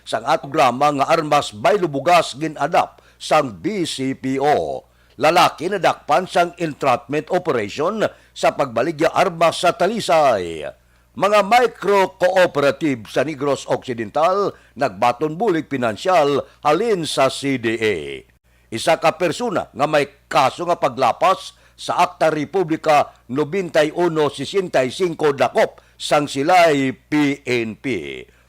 sang programa nga armas baylo bugas ginadap sang BCPO. Lalaki na dakpan sang entrapment operation sa pagbaligya armas sa Talisay. Mga micro-cooperative sa Negros Occidental nagbaton bulig pinansyal halin sa CDA. Isa ka persona nga may kaso nga paglapas sa Akta Republika 9165 dakop sang silay PNP.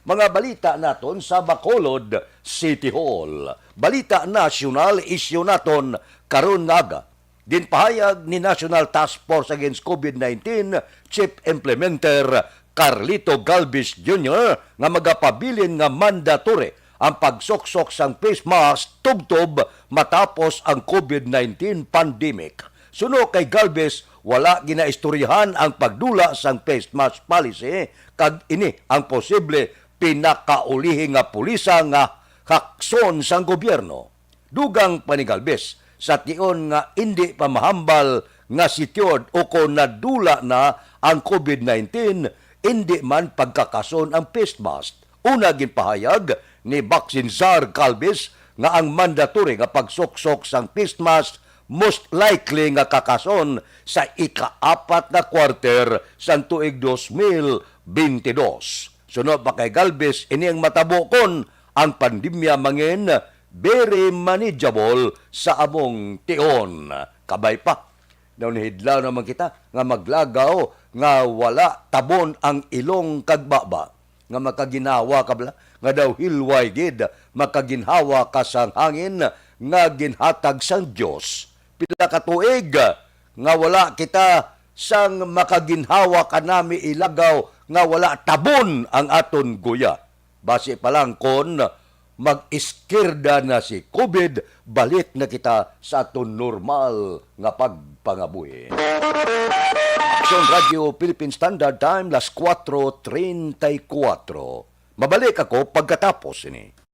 Mga balita naton sa Bacolod City Hall. Balita nasyonal isyu naton karon nga aga. Dinpahayag ni National Task Force Against COVID-19 Chief Implementer Carlito Galvez Jr. nga magapabilin nga mandatory ang pagsoksok sang face mask tubtob matapos ang COVID-19 pandemic. Suno kay Galvez, wala ginaistoryahan ang pagdula sang face mask policy kag ini ang posible pinakaulihi nga pulisa nga hakson sang gobyerno. Dugang pa ni Galvez, sa tion nga hindi pa mahambal nga sityon o kung nadula na ang COVID-19, hindi man pagkakason ang face mask. Una ginpahayag ni Baksinzar Galvez nga ang mandatory nga pagsoksok sang face mask most likely nga kakason sa ika-4 na quarter sa tuig 2022. Sunod pa kay Galvez, ini ang matabokon ang pandemya mangin very manageable sa among tion. Kabay pa, naunihidlaw naman kita nga maglagaw nga wala tabon ang ilong kagbaba. Nga makaginawa kabla, nga daw hilway gid, makaginhawa ka sang hangin nga ginhatag sang Dios. Pila ka tuig nga wala kita sang makaginhawa kanami ilagaw nga wala tabon ang aton guya. Base pa lang kon mag-iskirda na si COVID, balik na kita sa aton normal nga pagpangabuhi. Action Radio Philippine Standard Time, las 4:34. Mabalik ako pagkatapos ini.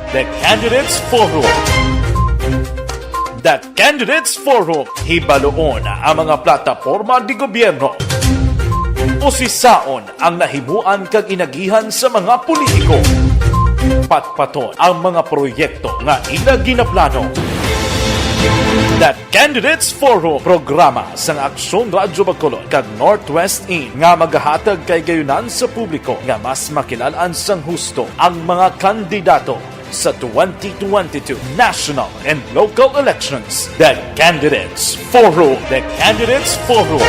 The Candidates Forum. The Candidates Forum, hibaloon ang mga plataporma di gobyerno. Usisaon ang nahimuan kag inagihan sa mga politiko. Patpaton ang mga proyekto nga ila ginaplano. The Candidates Forum, programa sang Aksyon Radyo Bacolod kag Northwest In nga magahatag kay gayunan sa publiko nga mas makilalaan sang husto ang mga kandidato sa 2022 national and local elections. The Candidates Forum. The Candidates Forum.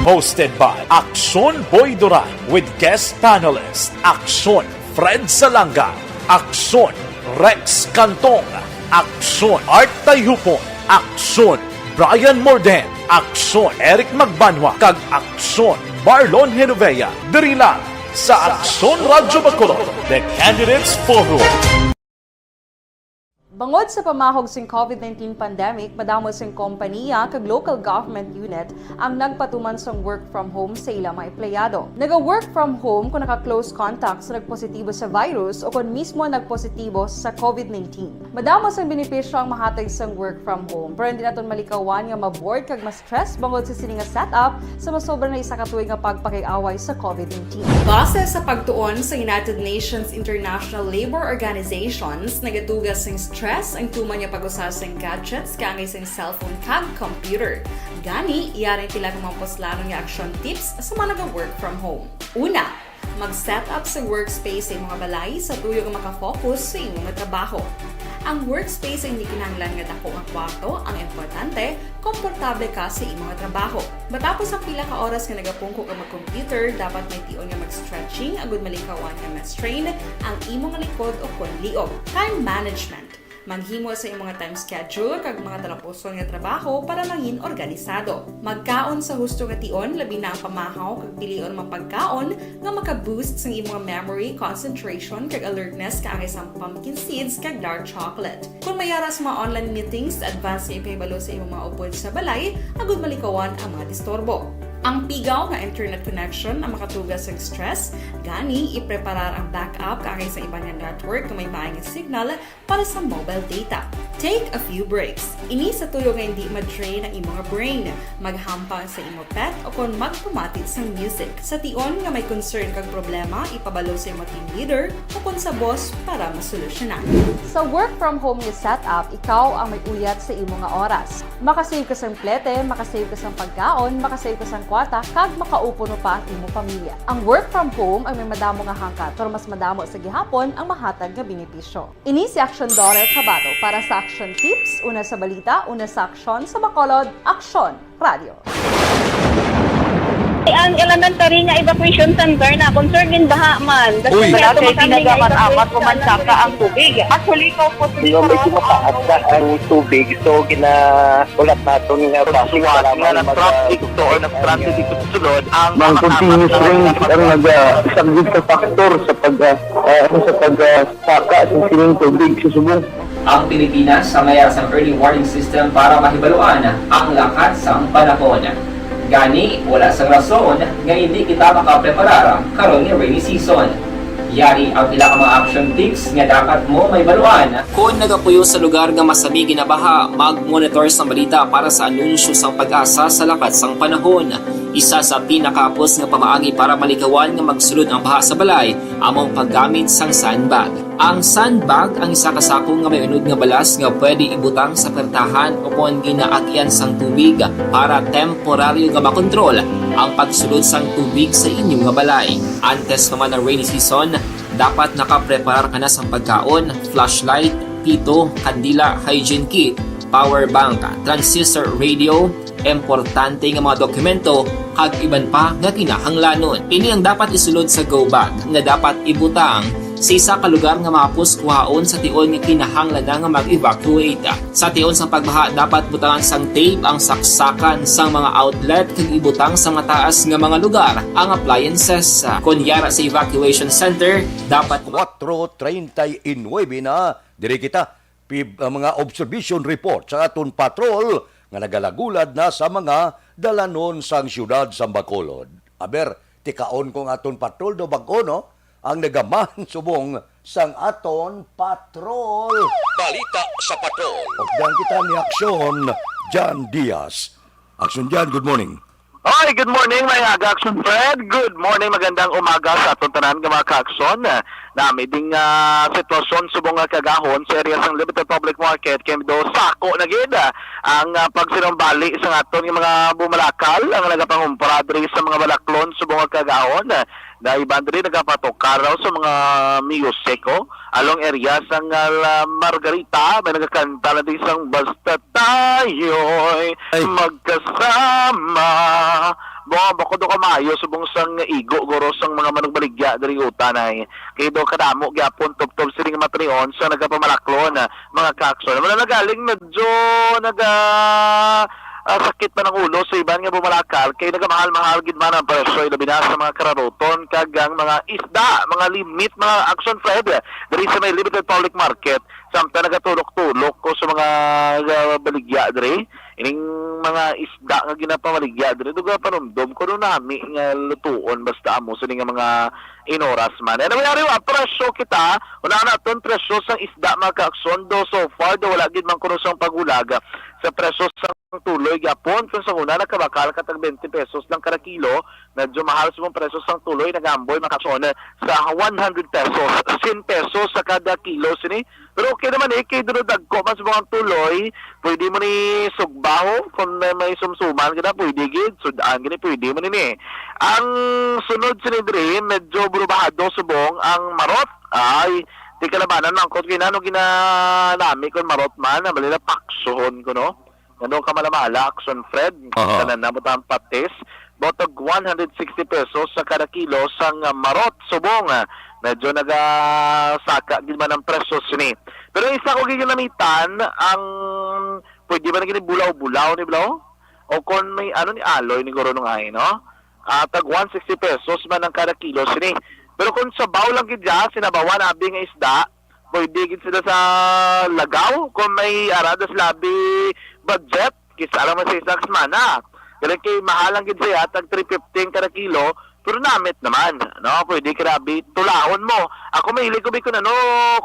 Hosted by Aksyon Boy Duran with guest panelists Aksyon Fred Salanga, Aksyon Rex Cantong, Aksyon Art Tayhupon, Aksyon Brian Morden, Aksyon Eric Magbanwa, kag Aksyon Marlon Genovea. Diri lang sa Aksyon Radyo Bacolod. The Candidates Forum. Bangod sa pamahog sing COVID-19 pandemic, madamo sing kompanya kag local government unit ang nagpatuman sang work from home sa ilang mga empleyado. Naga-work from home kung naka-close contact sa nagpositibo sa virus o kung mismo nagpositibo sa COVID-19. Madamo sang benepisyo ang mahatag sang work from home, pero hindi naton malikawan nga maboard kag ma-stress bangod sa sini nga setup sa masobra na isa ka tuig nga pagpakiaway sa COVID-19. Base sa pagtuon sa United Nations International Labor Organizations, nagatugas sing stress ang tuman niya pag-usas ng gadgets kangay sa cellphone kag computer. Gani, iyarin tila ng mga poslano niya action tips sa mga nag-work from home. Una, mag-set up sa workspace sa mga balay sa tuyo nga makafocus sa imong trabaho. Ang workspace ay hindi kinahanglan nga dako ang kwarto, ang importante, komportable ka sa imong trabaho. Matapos ang pila ka oras nga nagapungko ka mag-computer, dapat may tion nga mag-stretching agud malikawan nga ma-strain ang imong likod o konliog. Time management. Maghimo sa imong mga time schedule kag mga talapuson nga trabaho para mangin organisado. Magkaon sa husto nga tion, labi na ang pamahaw kag pilion mga pagkaon nga maka-boost sa imong memory, concentration kag alertness kaangay sa pumpkin seeds kag dark chocolate. Kung mayara sa mga online meetings, advance nga ipahibalo sa imong mga upod sa balay, agud malikawan ang mga disturbo. Ang pigaw nga internet connection ang makatugas sa stress, gani ipreparar ang backup kaagay sa ibang nga network na may maayong signal para sa mobile data. Take a few breaks. Ini sa tuyo nga hindi ma-drain ang imong brain, maghampang sa imong pet o kung magpamati sa music. Sa tion nga may concern kag problema, ipabalo sa imong team leader o kung sa boss para masolusyonan. Sa work from home nga setup, ikaw ang may uyat sa imong nga oras. Makasave ka sa plete, makasave ka sa pagkaon, makasave ka sa kwarta, kag makaupo no pa ang imong pamilya. Ang work from home ay may madamo nga hangkat, pero mas madamo sa gihapon ang mahatag nga benepisyo. Ini si Action Daughter Kabato para sa Action Tips, una sa balita, una sa aksyon, sa Bacolod, Aksyon Radio. Ang elementary nga evacuation center na concern din baha man. Uy! Kasi pinagamat-amat kumansaka ang tubig. Actually, ikaw po Hindi mo medyo mataas na ang tubig. So, ulat natin nga pasiwat nga ng traffic to or ng traffic dito sa sunod. Ang continuous rain ang nag-subject sa factor sa pagsaka sa sining tubig sa subong. Ang Pilipinas sa mayroon sa early warning system para mahibaluan ang lakas ng panahon. Gani, wala sa rason nga hindi kita makapreparar karon nga rainy season. Yari ang pila ka mga action tips nga dapat mo may baluan. Kung nagapuyo sa lugar nga masabi ginabaha, mag-monitor sa balita para sa anunsyo sang pag-asa sa lakat sang panahon. Isa sa pinakapos nga pamaagi para malikawan nga magsulod ang baha sa balay, among paggamit sang sandbag. Ang sandbag ang isa kasakong nga may unod nga balas nga pwede ibutang sa pertahan o kung ginaagyan sang tubig para temporaryo nga makontrol ang pagsulod sang tubig sa inyong nga balay. Antes naman ng rainy season, dapat nakapreparar ka na sa pagkaon, flashlight, pito, kandila, hygiene kit, power bank, transistor radio, importante nga mga dokumento, kag iban pa nga kinahanglanon. Ini ang dapat isulod sa go bag nga dapat ibutang sa isa ka lugar nga mapus kuhaon sa tion nga kinahanglan nga mag-evacuate. Sa tion sa pagbaha dapat butangan sang tape ang saksakan sang mga outlet kag ibutang sa mataas nga mga lugar ang appliances. Kunyara sa evacuation center dapat 4:39 na diri kita mga observation report sa aton patrol nga nagalagulad na sa mga dalanon sang syudad sa Bacolod. Aber, tikaon kong aton patrol do bag-o, no? Ang nagaman subong sang aton patrol. Balita sa patrol. Ogdan kita ni Aksyon, John Diaz. Aksyon John, good morning. Hi, good morning mga ka-action Fred. Good morning, magandang umaga sa atong tanan nga mga ka-action. Nami ding sitwasyon subong nga kagahon sa area sang Limited Public Market kay do sako na gid ang pagsinumbali sa aton nga mga bumalakal ang nagapangumpara diri sa mga balaklon subong nga kagahon. Na iban diri nagapatokar raw sa mga Miyoseko along area sang Margarita may nagakanta na di sang basta tayo'y magkasama. Bako do kamayo subong sang igo goro sang mga manugbaligya diri utanay. Kay do kadamo gyapon top siling matrion sa nagapamalaklon mga kakson. Wala nagaling medyo sakit pa ng ulo sa iban nga bumalakal kay nagamahal-mahal gid man ang presyo labi na sa mga kararoton kagang mga isda, mga limit, mga action Fred diri sa may Limited Public Market samtang nagatulok-tulok ko sa mga baligya diri ining mga isda nga ginapamaligya diri duga panumdom ko no nami nga lutuon basta amo sa nga mga inoras man. Ano nangyari wa presyo kita una na ton presyo sang isda mga ka-aksyon do so far do wala gid man kuno sang pagulaga sa presyo sang tuloy gyapon kung sa una nakabakal katag 20 pesos lang kada kilo medyo mahal sa mga presyo sang tuloy nagamboy makasyon sa 100 pesos 10 pesos sa kada kilo sini pero okay naman kay durodag ko mas mga tuloy pwede mo ni sugbaho kung may sumsuman gina pwede gid sudaan gini pwede mo ni ang sunod sini diri medyo brubahado subong ang marot ay di kalabanan man ko kinano ginanami kon marot man balila paksohon ko no ano ka malamala action Fred kanan na mo ang patis botog 160 pesos sa kada kilo sang marot subong medyo nagasaka gid man ang presyo sini pero isa ko ginamitan ang pwede ba na gini bulaw-bulaw ni bulaw o kon may ano ni aloy ni goro nung ay no tag 160 pesos man ang kada kilo sini pero kung sabaw lang gid sinabawan abi nga isda pwede gid sila sa lagaw kung may arada sa labi budget kisa lang man sa isang semana Kaya kay mahalang gid siya tag 315 kada kilo, pero namit naman, no? Pwede grabe tulahon mo. Ako mahilig ko no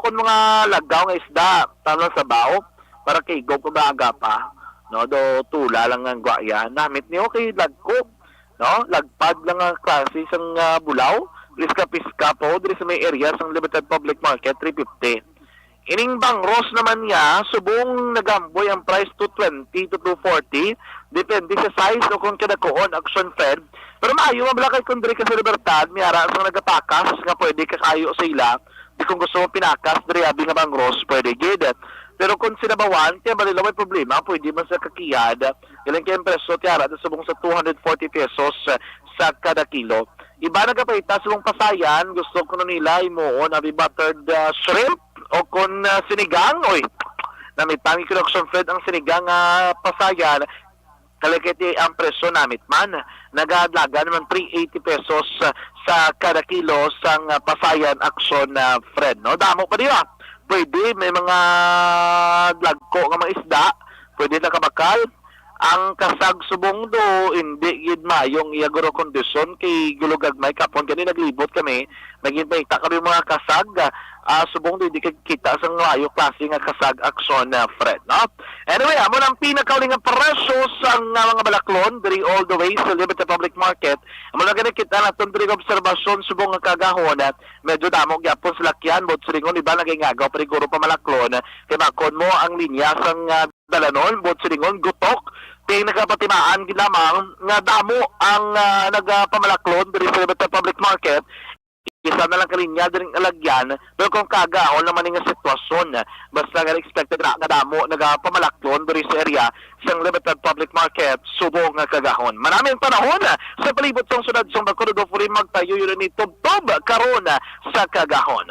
kun mga lagaw nga isda, talo sa bao para kay go ko baga pa. No, do tula lang ang gwaya. Namit niyo kay lagko, no? Lagpad lang ang klase sang bulaw, piska po diri sa may area sang Limited Public Market 350. Ining bangros naman niya, subong nagamboy ang price to 20 to 240. Depende sa size o kung kadakoon, action fed. Pero maayo, mabala kay kundri ka sa Libertad, may ara sa nagapakas, nga pwede kakayo sa ila. Di kung gusto mo pinakas, diri abi nga bangros, pwede gid. Pero kung sinabawan, kaya balila may problema, pwede man sa kakiyad. Galing kayong preso, tiara, subong sa 240 pesos sa kada kilo. Iba nagapayta sa mong pasayan, gusto ko na nila imoon, abi buttered shrimp, o kung sinigang, oy, namitami ko na fed ang sinigang pasayan, kalagiti ang presyo namit man. Nagadlaga naman 380 pesos sa kada kilo sang pasayan action Fred. No? Damo pa diba? Pwede, may mga lagko nga mga isda, pwede na kabakal. Ang kasag subong do, hindi gid mayong iyaguro kondisyon kay gulugagmay kapon gani naglibot kami, naging paita kami mga kasag, subong do hindi kita sa ngayo klase nga kasag action Fred, no? Anyway, amo nang pinakauling nga presyo sa mga balaklon diri all the way sa Limited Public Market. Amo na gani kita naton diri obserbasyon subong nga kagahon at medyo damo gyapon sa lakyan bot silingon iba nagingagaw pariguro pa malaklon kay makon mo ang linya sang dalanon bot silingon gutok kay nagapatimaan ginamang nga damo ang nagapamalaklon diri sa Limited Public Market. Isa na lang kalinya din alagyan, pero kung kagaon naman nga sitwasyon, basta nga expected na damo nagapamalaklon diri sa area sa Limited Public Market, subong nga kagahon. Maraming panahon sa palibot sang sunod sang Bacolod Furi magtayo yun ni tubtob karon sa kagahon.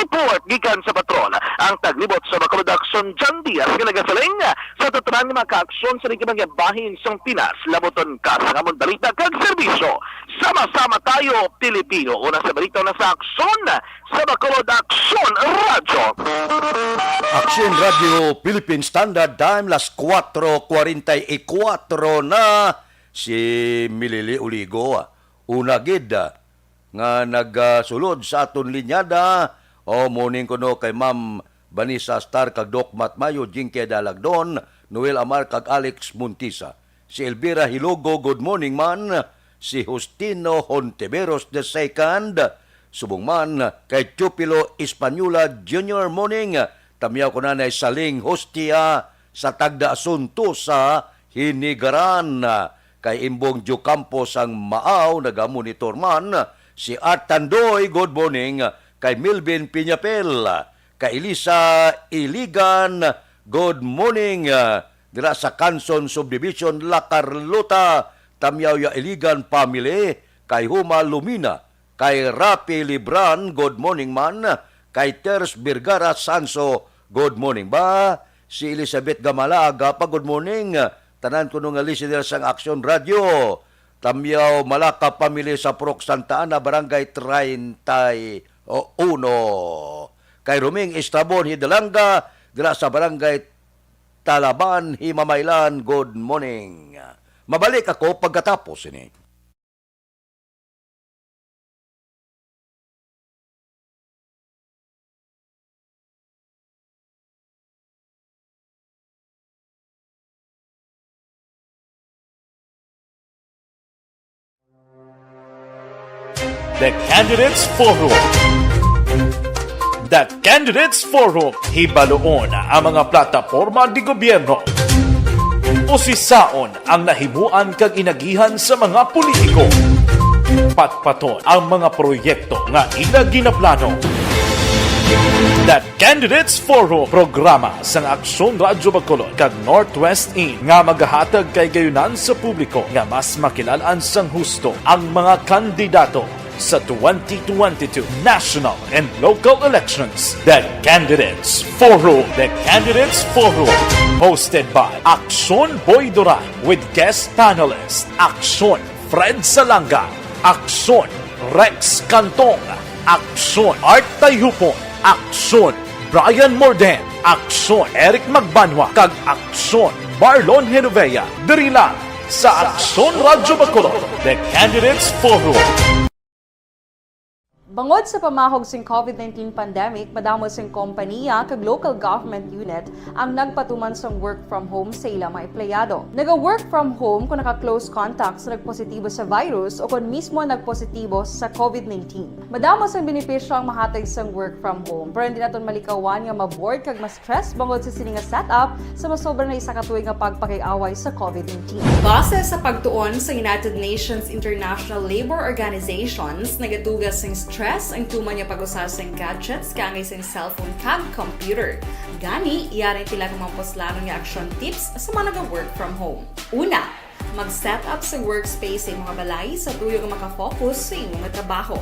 Report gikan sa patrol ang taglibot sa Bacolod Action John Diaz nga nagasaling sa tutunan nga maka-aksyon sa nagkibang bahin sang Pinas laboton ka sa among balita kag serbisyo. Sama-sama tayo Pilipino. Una sa balita na sa aksyon sa Bacolod Action Radio. Action Radio Philippine Standard Time las 4:44 na si Milili Uligo una gid nga nagsulod sa aton linyada o morning kuno kay Ma'am Vanessa Star kag Doc Matmayo Jinke Dalagdon, Noel Amar kag Alex Muntisa, si Elvira Hilogo good morning man, si Justino Hontiveros II, subong man kay Chupilo Espanola Jr. morning, tamyaw ko nanay Saling Hostia sa Tagda Asunto sa Hinigaran, kay Imbong Jucampo sang Maaw nagamonitor man, si Art Tandoy good morning, kay Milvin Piñapel, kay Elisa Iligan good morning, dira sa Canson Subdivision La Carlota, tamyaw ya Iligan family, kay Huma Lumina, kay Rapi Libran good morning man, kay Ters Birgara Sanso good morning ba, si Elizabeth Gamalaga pa good morning, tanan ko nung listener sang Action Radio, tamyaw Malaka family sa Prok Santa Ana Barangay 31, kay Ruming Estrabon Hidalanga dira sa Barangay Talaban Himamaylan good morning. Mabalik ako pagkatapos ini. The Candidates Forum. The Candidates Forum, hibaloon ang mga plataporma di gobyerno. Usisaon ang nahimuan kag inagihan sa mga politiko. Patpaton ang mga proyekto nga ila ginaplano. The Candidates Forum, programa sang Aksyon Radyo Bacolod kag Northwest In nga magahatag kay gayunan sa publiko nga mas makilalaan sang husto ang mga kandidato sa 2022 national and local elections. The Candidates Forum. The Candidates Forum. Hosted by Aksyon Boy Duran with guest panelist Aksyon Fred Salanga, Aksyon Rex Cantong, Aksyon Art Tayhupon, Aksyon Brian Morden, Aksyon Eric Magbanwa, kag Aksyon Marlon Genovea. Diri lang sa Aksyon Radyo Bacolod, The Candidates Forum. Bangod sa pamahog sing COVID-19 pandemic, madamo sing kompanya kag local government unit ang nagpatuman sang work from home sa ilang mga empleyado. Naga-work from home kung naka-close contacts na nagpositibo sa virus o kung mismo nagpositibo sa COVID-19. Madamo sang benepisyo ang mahatag sang work from home, pero hindi naton malikawan nga maboard kag ma-stress bangod sa sini nga setup sa masobra na isa ka tuig nga pagpakiaway sa COVID-19. Base sa pagtuon sa United Nations International Labour Organizations, nagatugas sing stress ang tuman niya pag-usar sa gadgets kangay sa cellphone kag computer. Gani, iyaring pila ng mga poslano nga action tips sa mga nag-work from home. Una, mag-set up sa workspace sa mga balay sa tuyo nga makafocus sa inyong trabaho.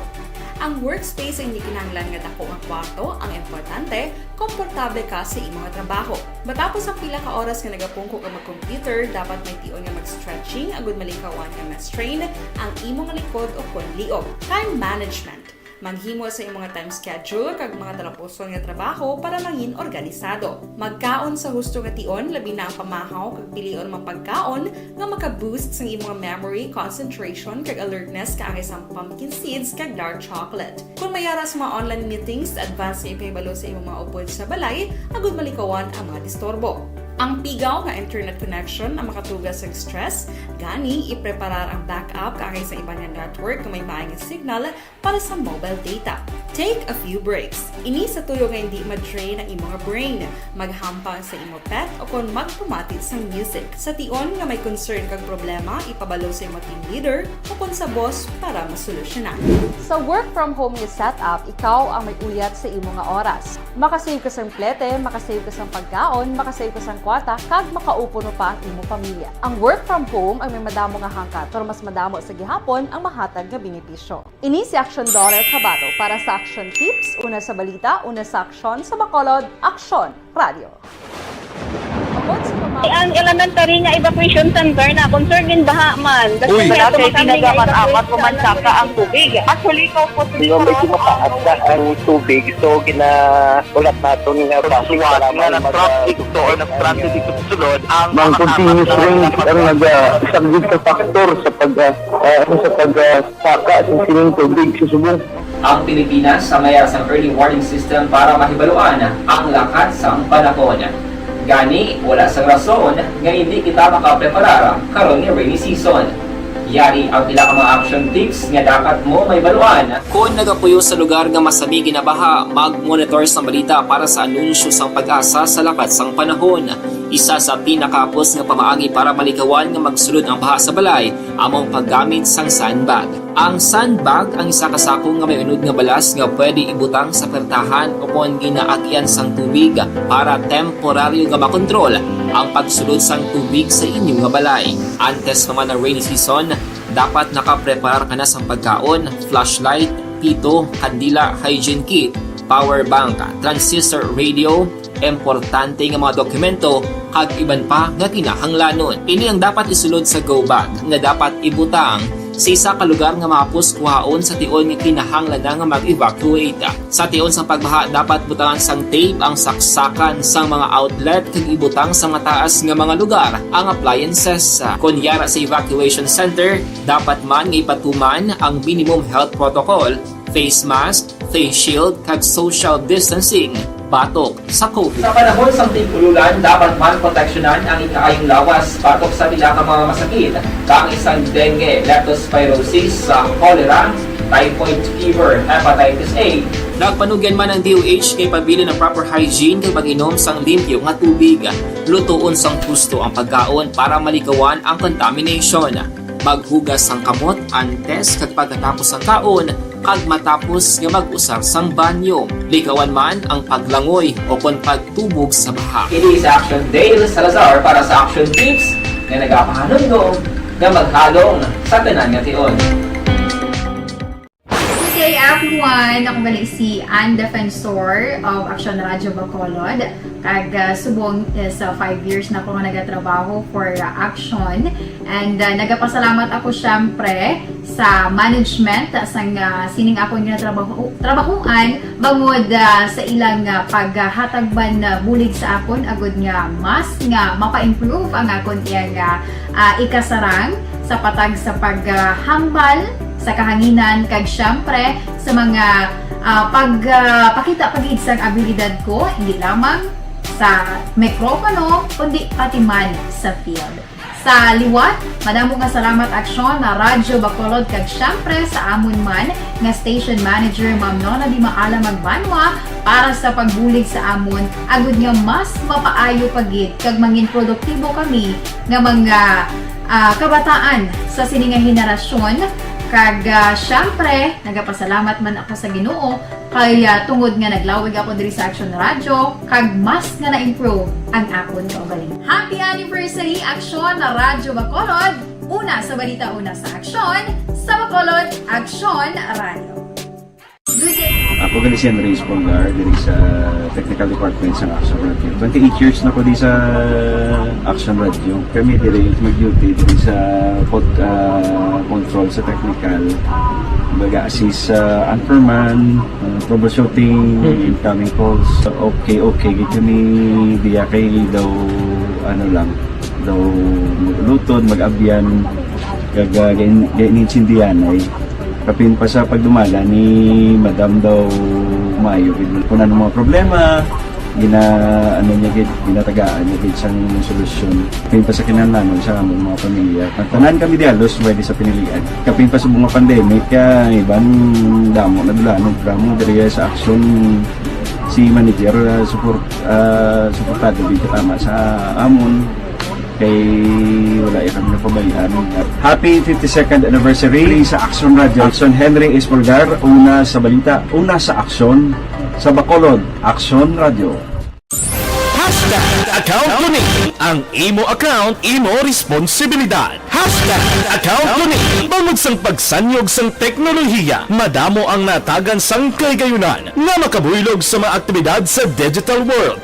Ang workspace ay hindi kinahanglan nga dako ang kwarto, ang importante, komportable ka sa imong trabaho. Matapos ang pila ka oras nga nagapungko ka mag-computer, dapat may tion nga mag-stretching agud malikawan nga ma-strain ang imong likod o konliog. Time management. Maghimo sa imong time schedule kag mga talapuson nga trabaho para mangin organisado. Magkaon sa husto nga tion labi na ang pamahaw kag pilion mga pagkaon nga maka-boost sa imong memory, concentration kag alertness kaangay sa pumpkin seeds kag dark chocolate. Kung mayara sa mga online meetings, advance nga ipahibalo sa imong mga upod sa balay agud malikawan ang mga disturbo. Ang pigaw nga internet connection ang makatugas sa stress, gani ipreparar ang backup kaangay sa iba nga network nga may maayong signal para sa mobile data. Take a few breaks. Ini sa tuyo nga hindi ma-drain ang imong brain, maghampang sa imong pet o kung magpumatit sa music. Sa tion nga may concern kag problema, ipabalo sa imong team leader o kung sa boss para masolusyonan. Sa work from home nga setup, ikaw ang may uyat sa imong nga oras. Makasave ka sa plete, makasave ka sa pagkaon, makasave ka sa kwarta, kag makaupo no pa ang imong pamilya. Ang work from home ay may madamo nga hangkat, pero mas madamo sa gihapon ang mahatag nga benepisyo. Ini si Action Dorel Cabato para sa Action Tips, una sa balita, una sa aksyon sa Bacolod, Aksyon Radio. Ang elementary nga evacuation center na concern din baha man. Uy! Wala kay tinagaman apat kumansaka ang tubig. Actually, ko po Yung medyo mataas na ang tubig, so ginaulat natin nga Pasuwat nga nag-trap dito o nag-transit dito sa sulod ang mang continuous rain ang nag-subject sa factor sa pagsaka sa sining tubig sa subong. Ang Pilipinas sa mayroon sa early warning system para mahibaluan ang lakas ng panahon. Gani, wala sang rason nga hindi kita makapreparar karon ni rainy season. Yari ang pila ka mga action tips nga dapat mo may baluan. Kung nagapuyo sa lugar nga masabi ginabaha, mag-monitor sa balita para sa anunsyo sang pag-asa sa lakat sang panahon. Isa sa pinakapos nga pamaagi para malikawan nga magsulod ang baha sa balay, among paggamit sang sandbag. Ang sandbag ang isa kasakong nga may unod nga balas nga pwede ibutang sa pertahan upon ginaagyan sang tubig para temporaryo nga makontrol ang pagsulod sang tubig sa inyong nga balay. Antes naman ng rainy season, dapat nakapreparar ka na sa pagkaon, flashlight, pito, kandila, hygiene kit, power bank, transistor radio, importante nga mga dokumento, kag iban pa nga kinahanglanon. Ini ang dapat isulod sa go bag nga dapat ibutang sa isa ka lugar nga mapos kuhaon sa tion nga kinahanglan nga mag-evacuate. Sa tion sang pagbaha dapat butangan sang tape ang saksakan sang mga outlet kag ibutang sa mataas nga mga lugar ang appliances. Kunyara sa evacuation center, dapat man nga ipatuman ang minimum health protocol, face mask, face shield kag social distancing batok sa COVID. Sa panahon sa tigululan, dapat man proteksyonan ang ikaayong lawas batok sa pila ka mga masakit, kang isang dengue, leptospirosis, cholera, typhoid fever, hepatitis A. Nagpanugyan man ang DOH kay pabili ng proper hygiene kay pag-inom sang limpyo nga tubig. Lutuon sang gusto ang pagkaon para malikawan ang contamination. Maghugas sang kamot antes kag pagkatapos ang kaon kag matapos nga mag-usar sang banyo. Likawan man ang paglangoy o kon pagtubog sa baha. It is Action Dale Salazar para sa Action Tips na nagapahanong na maghalong sa tanan nga tion. Good day everyone! everyone! Ako gali si Ann Defensor of Action Radio Bacolod. Kag subong sa 5 years na ako nga nagatrabaho for Action. And nagapasalamat ako syempre sa management sang sining ako nga trabahuan bangod sa ilang paghatagban bulig sa akon agud nga mas nga mapa-improve ang akon iyang ikasarang sa patag sa paghambal sa kahanginan kag syempre sa mga pagpakita pagid sang abilidad ko hindi lamang sa mikropono kundi pati man sa field. Sa liwat, madamo nga salamat Aksyon na Radyo Bacolod kag syempre sa amon man nga station manager Ma'am Nona Di Maala Magbanwa para sa pagbulig sa amon agud nga mas mapaayo pagid kag mangin produktibo kami nga mga kabataan sa sining nga henerasyon. Kag syempre, nagapasalamat man ako sa Ginoo kay tungod nga naglawig ako diri sa Action Radio kag mas nga na-improve ang akon kaugaling. Happy anniversary Action na Radyo Bacolod! Una sa balita, una sa Action, sa Bacolod, Action Radio. Good day! Ako gali si Andres Polgar diri sa Technical Department sa Action Radio. 28 years na ko di sa Action Radio. Kami diri mag-duty diri sa control sa technical. Mag-assist sa anchorman, troubleshooting, incoming calls. Okay, gito ni diya kay daw daw lutod, mag-abyan, ganinsindihan ay kapin pa sa pagdumala ni Madam daw maayo kung ano mga problema ginatagaan niya gid sang solusyon kapin pa sa kinahanglan sa among mga pamilya tanan kami dialos pwede sa pinilian kapin pa sa mga pandemic kaya ibang damo na dulanon programo diri sa Action si manager suportado dito tama sa amon kay wala kami napabayaan. Happy 52nd anniversary sa Action Radio. Action Henry Espolgar, una sa balita, una sa Action, sa Bacolod, Action Radio. Account Kuning. Ang imo account, imo responsibilidad. Account Kuning. Bangod sang pagsanyog sang teknolohiya, madamo ang natagan sang kaygayunan nga makabuylog sa mga aktibidad sa digital world.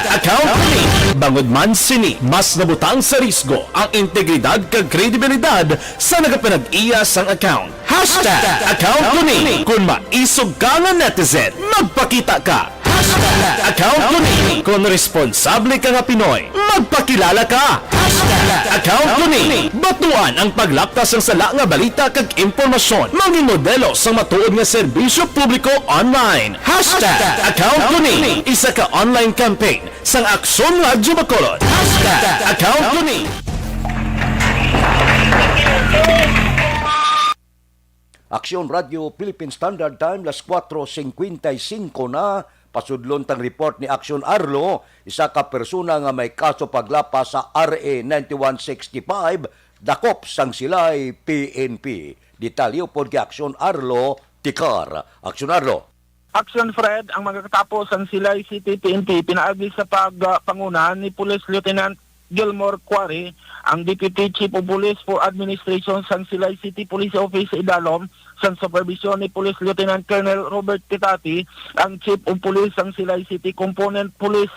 Account Kuning. Bangod man sini, mas nabutang sa risgo ang integridad kag kredibilidad sa nagapanag-iya sang account. Account Kuning. Kung maisog ka nga netizen, magpakita ka. Account Kuning. Kung responsable ka nga Pinoy, magpakilala ka. Account Kuning. Batuan ang paglaptas ng sala nga balita kag impormasyon. Maging modelo sa matuod nga serbisyo publiko online. Account Kuning. Isa ka online campaign sang Aksyon Radyo Bacolod. Account Kuning. Aksyon Radio Philippine Standard Time, las 4:55 na. Pasudlon tang report ni Action Arlo, isa ka persona nga may kaso paglapas sa RA 9165, dakop sang silay PNP. Detalyo pod kay Action Arlo, Tikar. Action Arlo. Action Fred, ang magkatapos ang Silay City PNP pinaagi sa pagpangunahan ni Police Lieutenant Gilmore Quarry, ang Deputy Chief of Police for Administration sa Silay City Police Office sa Idalom, sa supervision ni Police Lieutenant Colonel Robert Titati, ang Chief of Police ng Silay City Component Police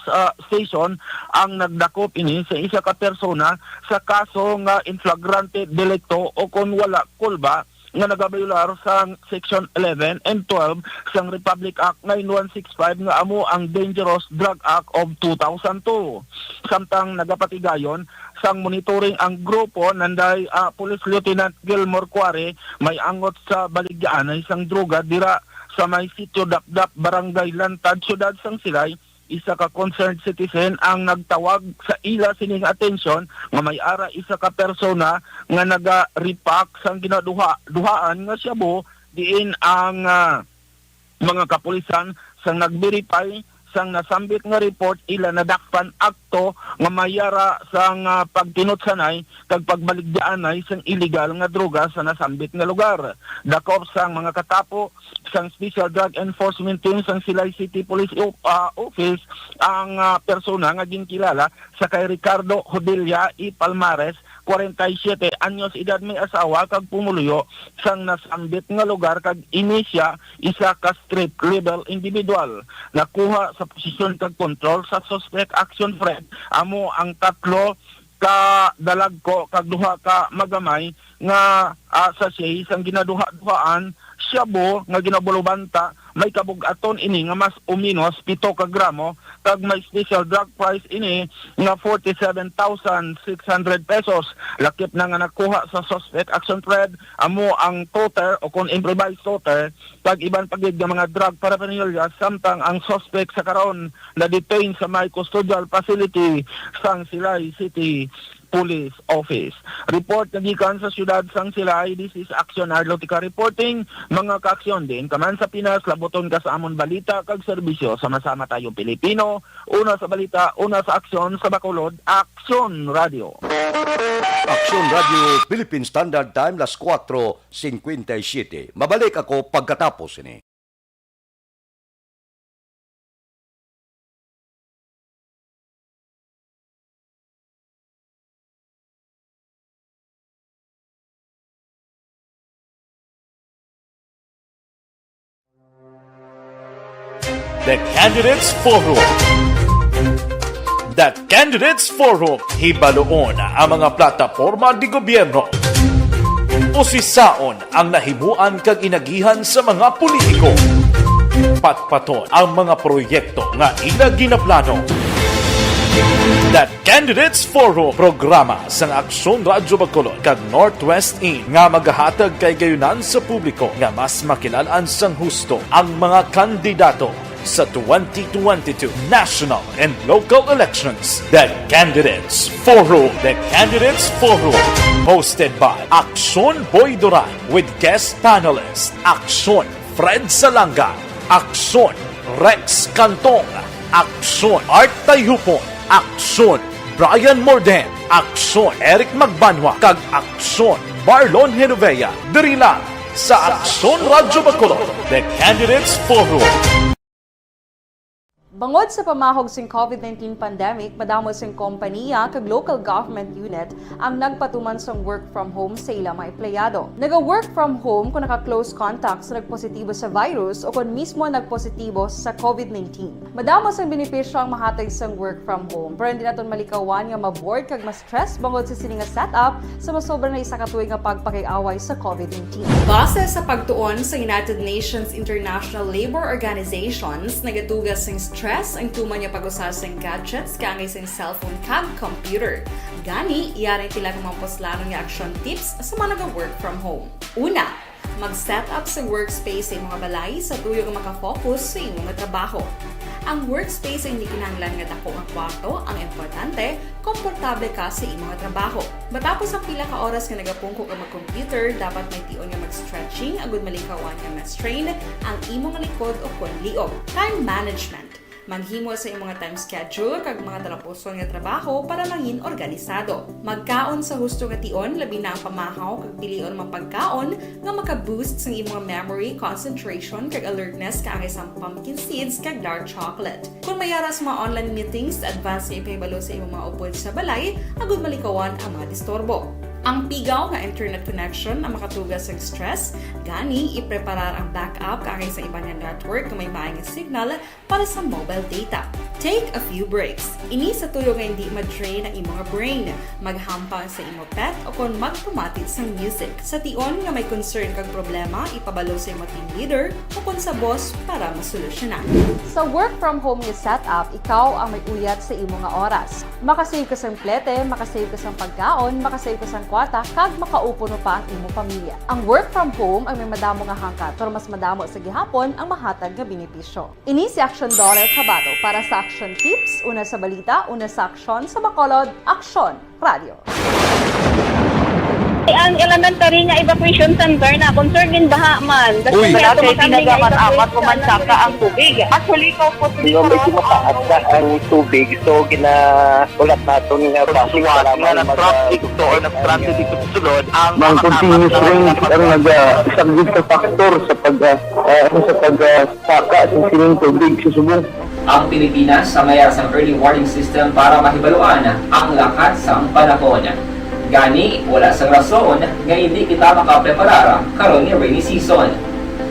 Station, ang nagdakop ini sa isa ka persona sa kaso nga in flagrante delicto o kung wala kulba nga nagabayular sa Section 11 and 12 sang Republic Act 9165 nga amo ang Dangerous Drug Act of 2002. Samtang nagapatigayon sang monitoring ang grupo nanday Police Lieutenant Gilmore Quarry may angot sa baligyan isang droga dira sa may sitio Dapdap, Barangay Lantad, Syudad sang Silay. Isa ka concerned citizen ang nagtawag sa ila sining atensyon nga may ara isa ka persona nga naga-repack sang ginaduhaan nga shabu diin ang mga kapulisan sang nag-verify sang nasambit nga report ila nadakpan akto nga mayara sang pagtinutsanay kag pagbaligyaanay sang illegal nga droga sa nasambit nga lugar. Dakop sang mga katapo sang Special Drug Enforcement Team sang Silay City Police Office ang persona nga ginkilala sa kay Ricardo Hodilla E. Palmares 47 anyos edad may asawa kag pumuluyo sang nasambit nga lugar kag inisya isa ka street level individual. Nakuha sa posisyon kag kontrol sa suspect Action Fred amo ang tatlo ka dalagko kag duha ka magamay nga sa siya isang ginaduha-duhaan shabu nga ginabulubanta may kabug-aton ini nga mas o minus 7 ka gramo kag may special drug price ini nga 47,600 pesos. Lakip na nga nakuha sa suspect Action Fred amo ang toter o kung improvised toter kag iban pagid nga mga drug paraphernalia samtang ang suspect sa karon na detain sa may custodial facility sang Silay City Police Office. Report na gikan sa siyudad sang Silay. This is Action Arlotica reporting. Mga kaaksyon din kaman sa Pinas, laboton ka sa amon balita kag serbisyo. Sama-sama tayong Pilipino. Una sa balita, una sa aksyon sa Bacolod, Action Radio. Action Radio Philippine Standard Time, las 4:57. Mabalik ako pagkatapos ini. The Candidates Forum. The Candidates Forum, hibaloon ang mga plataporma di gobyerno. Usisaon ang nahimuan kag inagihan sa mga politiko. Patpaton ang mga proyekto nga ila ginaplano. The Candidates Forum, programa sang Aksyon Radyo Bacolod kag Northwest In nga magahatag kay gayunan sa publiko nga mas makilalaan sang husto ang mga kandidato sa 2022 national and local elections. The Candidates Forum. The Candidates Forum. Hosted by Aksyon Boy Duran with guest panelists Aksyon Fred Salanga, Aksyon Rex Cantong, Aksyon Art Tayupon, Aksyon Brian Morden, Aksyon Eric Magbanwa, kag Aksyon Marlon Genovea. Diri lang sa Aksyon Radyo Bacolod. The Candidates Forum. Bangod sa pamahog sing COVID-19 pandemic, madamo sing kompanya kag local government unit ang nagpatuman sang work from home sa ilang mga empleyado. Naga-work from home kung naka-close contacts na nagpositibo sa virus o kung mismo nagpositibo sa COVID-19. Madamo sang benepisyo ang mahatag sang work from home, pero hindi naton malikawan nga maboard kag ma-stress bangod sa sini nga setup sa masobra na isa ka tuig nga pagpakiaway sa COVID-19. Base sa pagtuon sa United Nations International Labor Organizations, nagatugas sing stress ang tuman niya pag-usar sa gadgets kangay sa cellphone kag computer. Gani, iyarin tila ng mga poslano nga action tips sa mga nag-work from home. Una, mag-set up sa workspace sa mga balay sa tuyo nga makafocus sa imong trabaho. Ang workspace ay hindi kinahanglan nga dako ang kwarto, ang importante, komportable ka sa imong trabaho. Matapos ang pila ka oras nga nagapungko ka mag-computer, dapat may tion nga mag-stretching agud malikawan nga ma-strain ang imong likod o konliog. Time management. Maghimo sa imong mga time schedule kag mga talapuson nga trabaho para mangin organisado. Magkaon sa husto nga tion, labi na ang pamahaw kag pilion mga pagkaon nga maka-boost sa imong memory, concentration kag alertness kaangay sa pumpkin seeds kag dark chocolate. Kung mayara sa mga online meetings, advance nga ipahibalo sa imong mga upod sa balay, agud malikawan ang mga disturbo. Ang pigaw nga internet connection ang makatugas sa stress, gani ipreparar ang backup kaangay sa iba nga network na may maayong signal para sa mobile data. Take a few breaks. Ini sa tuyo nga hindi ma-drain ang imong brain, maghampang sa imong pet o kung magpamatit sa music. Sa tion nga may concern kag problema, ipabalo sa imong team leader o kung sa boss para masolusyonan. Sa work from home nga setup, ikaw ang may uyat sa imong nga oras. Makasave ka sang plete, makasave ka sang pagkaon, makasave ka sang kwarta, kag makaupo no pa ang imong pamilya. Ang work from home ay may madamo nga hangkat, pero mas madamo sa gihapon ang mahatag nga benepisyo. Ini si Action Dollar Cabato para sa Action Tips, una sa balita, una sa aksyon sa Bacolod, Aksyon Radio. Ang elementary nga evacuation center na concern din baha man. Uy, Kasi tinagaman apat kumansaka ang tubig. Actually, ko po Di ba medyo mataas na ang tubig, so ginaulat natin nga Siwat nga nag-traffic to or nag-transit dito sa sulod ang Mang continuous rain ang nag-subject sa factor sa pagsaka sa sining tubig sa subong. Ang Pilipinas sa mayar sa early warning system para mahibaluan ang lakat sa panahon. Gani, wala sang rason nga hindi kita makapreparara karon ni rainy season.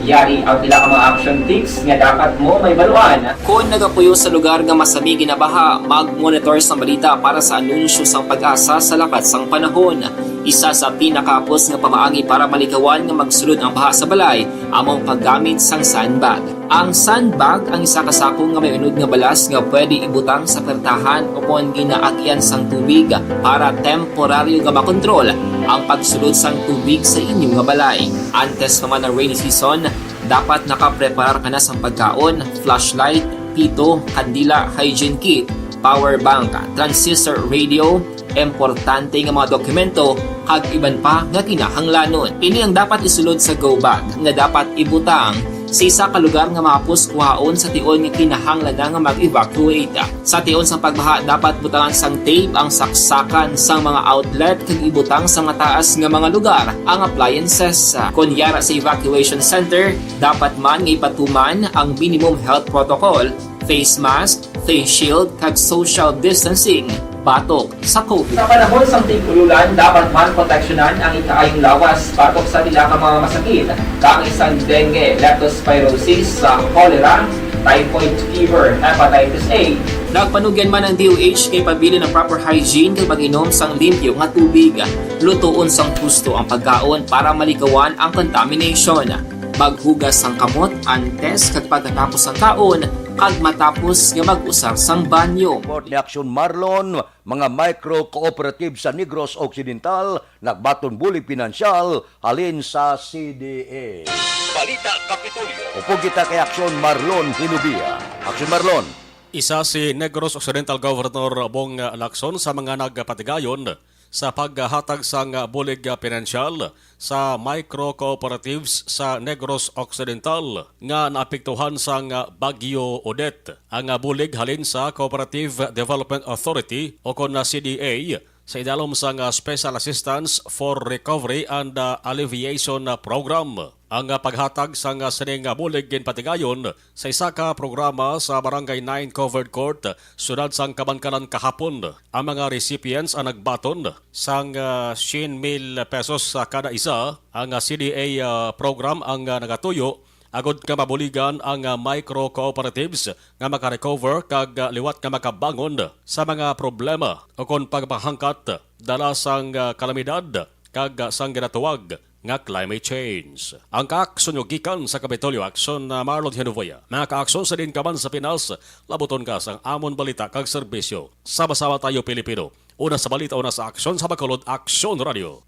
Yari ang pila ka mga action tips nga dapat mo may baluan. Kung nagapuyo sa lugar nga masabi ginabaha, mag-monitor sa balita para sa anunsyo sang pag-asa sa lakat sang panahon. Isa sa pinakapos nga pamaagi para malikawan nga magsulod ang baha sa balay, among paggamit sang sandbag. Ang sandbag ang isa kasakong nga may unod nga balas nga pwede ibutang sa pertahan upon ginaagyan sang tubig para temporaryo nga makontrol ang pagsulod sang tubig sa inyong nga balay. Antes naman ng rainy season, dapat nakapreparar ka na sa pagkaon, flashlight, pito, kandila, hygiene kit, power bank, transistor radio, importante nga mga dokumento, kag iban pa nga kinahanglanon. Ini ang dapat isulod sa go bag nga dapat ibutang sa isa ka lugar nga mapus kuhaon sa tion nga kinahanglan nga mag-evacuate. Sa tion sa pagbaha dapat butangan sang tape ang saksakan sang mga outlet kag ibutang sa mga taas nga mga lugar ang appliances. Kunyara sa evacuation center, dapat man nga ipatuman ang minimum health protocol, face mask, face shield kag social distancing batok sa COVID. Sa panahon sang tigululan, dapat man proteksyonan ang ikaayong lawas batok sa nila ka mga masakit, kang isang dengue, leptospirosis, cholera, typhoid fever, hepatitis A. Nagpanugyan man ang DOH kay pabili ng proper hygiene kay pag-inom sang limpyo nga tubig. Lutuon sang husto ang pagkaon para malikawan ang contamination. Maghugas sang kamot antes kag pagkatapos ang kaon kag matapos nga mag-usar sang banyo. Report ni Action Marlon, mga micro-cooperative sa Negros Occidental, nagbaton buli pinansyal, halin sa CDA. Balita Kapitolyo. Upo kita kay Action Marlon Hinubia. Action Marlon. Isa si Negros Occidental Governor Bong Lacson sa mga nagpatigayon sa paghatag sang bulig pinansyal sa micro-cooperatives sa Negros Occidental nga naapektuhan sang Bagyo Odette. Ang bulig halin sa Cooperative Development Authority o kon CDA sa idalom sang Special Assistance for Recovery and Alleviation Program. Ang paghatag sang sining bulig ginpatigayon sa isa ka programa sa Barangay 9 Covered Court, sudad sang Kabankalan kahapon. Ang mga recipients ang nagbaton sang 100,000 pesos sa kada isa. Ang CDA program ang nagatuyo agod nga mabuligan ang micro-cooperatives nga makarecover kag liwat nga makabangon sa mga problema o kon pagpahangkat dala sang kalamidad kag sang ginatuwag nga climate change. Ang kaakson yung gikan sa Kapitolyo Action na Marlon Hinovia. Mga kaakson sa din kaman sa Pinas, labuton ka sang amon balita kag serbisyo. Sama-sama tayo Pilipino. Una sa balita, una sa aksyon sa Bacolod Action Radio.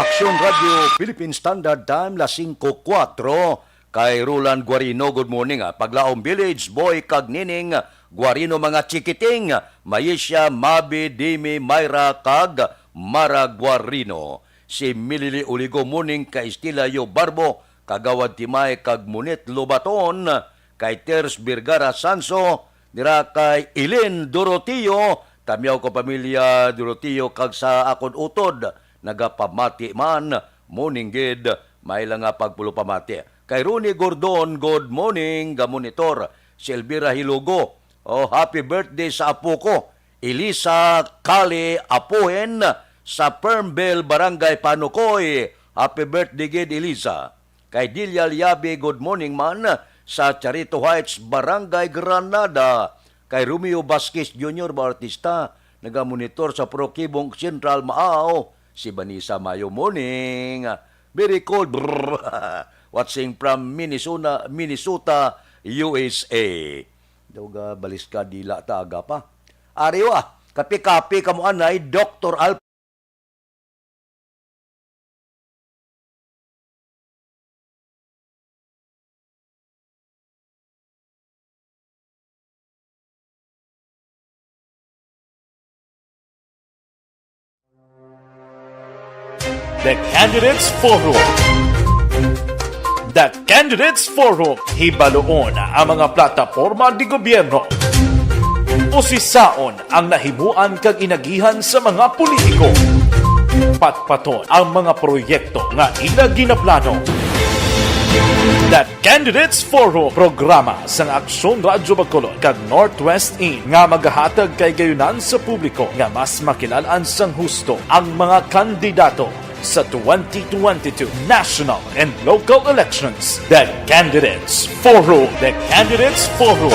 Action Radio Philippine Standard Time, la 5:04. Kay Roland Guarino, good morning. Paglaom Village, Boy kag Nining, Guarino mga chikiting, Maisha, Mabi, Dimi, Mayra kag Mara Guarino. Si Milili Uligo Muning kay Estilayo Barbo, Kagawad Timay kag Munit Lobaton, kay Ters Birgara Sanso, dira kay Ilin Dorotio, tamyaw ko pamilya Dorotio kag sa akon utod, nagapamati man, muning gid, may lang nga pagpulo pamati. Kay Rooney Gordon, good morning, gamonitor, si Elvira Hilugo, happy birthday sa apo ko, Elisa Kali Apuhen, sa Permbel, Barangay Panukoy. Happy birthday, gid Elisa. Kay Dilia Liabe, good morning man, sa Charito Heights, Barangay Granada. Kay Romeo Vasquez Jr., artista, nagamonitor sa Prokibong Central Maaw. Si Vanessa Mayo, morning. Very cold. Watching from Minnesota, USA. Daw balis ka dila taga pa. Ariwa, kapi-kapi kamo anay, Dr. Alp. The Candidates Forum. The Candidates Forum, hibaloon ang mga plataporma di gobyerno. Usisaon ang nahimuan kag inagihan sa mga politiko. Patpaton ang mga proyekto nga ila ginaplano. That Candidates Forum programa sa Aksyon Radyo Bacolod kag Northwest In nga magahatag kay gayunan sa publiko nga mas makilalan sang husto ang mga kandidato sa 2022 national and local elections. The Candidates Forum. The Candidates Forum.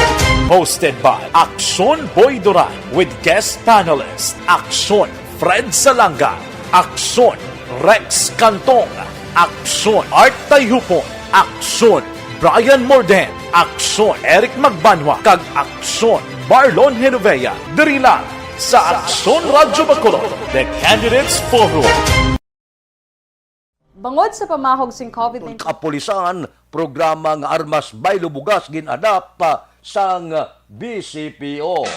Hosted by Aksyon Boy Duran with guest panelists Aksyon Fred Salanga, Aksyon Rex Cantong, Aksyon Art Tayhupon, Aksyon Brian Morden, Aksyon Eric Magbanwa, kag Aksyon Marlon Genovea. Diri lang sa Aksyon Radyo Bacolod. The Candidates Forum. Bangod sa pamahog sing COVID-19 Kapulisan, programa nga armas baylo bugas ginadap sang BCPO.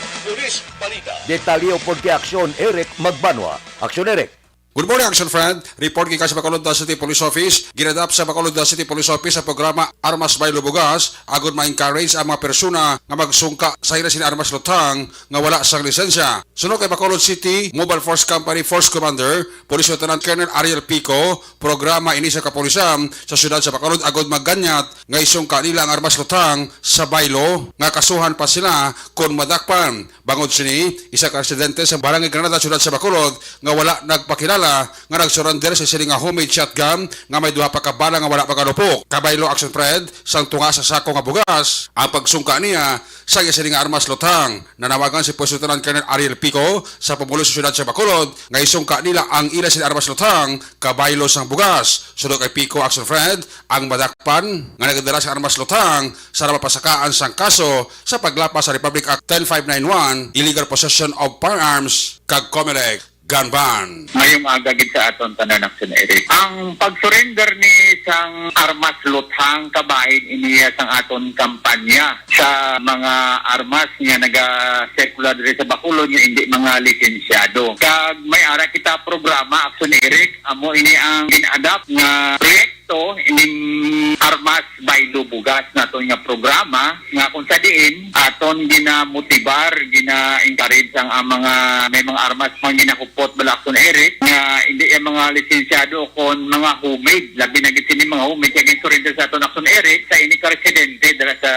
Detalyo pod kay Aksyon Eric Magbanwa. Aksyon Eric. Good morning, Action Friend. Report kay sa Bacolod City Police Office. Ginadap sa Bacolod City Police Office sa programa Armas by Lubugas agon ma-encourage ang mga persona nga magsungka sa ila sin armas lutang nga wala sang lisensya. Sunod kay Bacolod City Mobile Force Company Force Commander, Police Lieutenant Colonel Ariel Pico, programa ini sa kapulisan sa syudad sa Bacolod agon magganyat nga isungka nila ang armas lutang sa baylo nga kasuhan pa sila kon madakpan. Bangod sini, isa ka residente sa Barangay Granada, syudad sa Bacolod nga wala nagpakilala nga nag-surrender sa siling nga homemade shotgun nga may duha pa ka bala nga wala pa kanupok. Kabaylo Action Fred sang tunga sa sako nga bugas ang pagsungka niya sa siling nga armas lutang. Nanawagan si Police Lieutenant Colonel Ariel Pico sa pumulo sa syudad sa Bacolod nga isungka nila ang ila siling armas lutang kabaylo sang bugas. Sunod kay Pico Action Fred ang madakpan nga nagadala sa armas lutang sa mapasakaan sang kaso sa paglapas sa Republic Act 10591 illegal possession of firearms kag COMELEC gun ban. Ngayong agagid sa aton tanan Action Eric. Ang pag-surrender ni sang armas luthang kabahin iniya sang aton kampanya sa mga armas nga naga-circular diri sa Bacolod nga hindi mga lisensyado. Kag may ara kita programa Action Eric, amo ini ang gin-adapt nga proyekto ining armas by Lubugas nato nga programa nga kung sa diin aton ginamotibar, gina-encourage ang mga may mga armas mga ginakupot balakson Eric nga hindi yung mga lisensyado kon mga homemade labi na gid sini mga homemade kay surrender sa aton Action Eric sa ini ka residente dala sa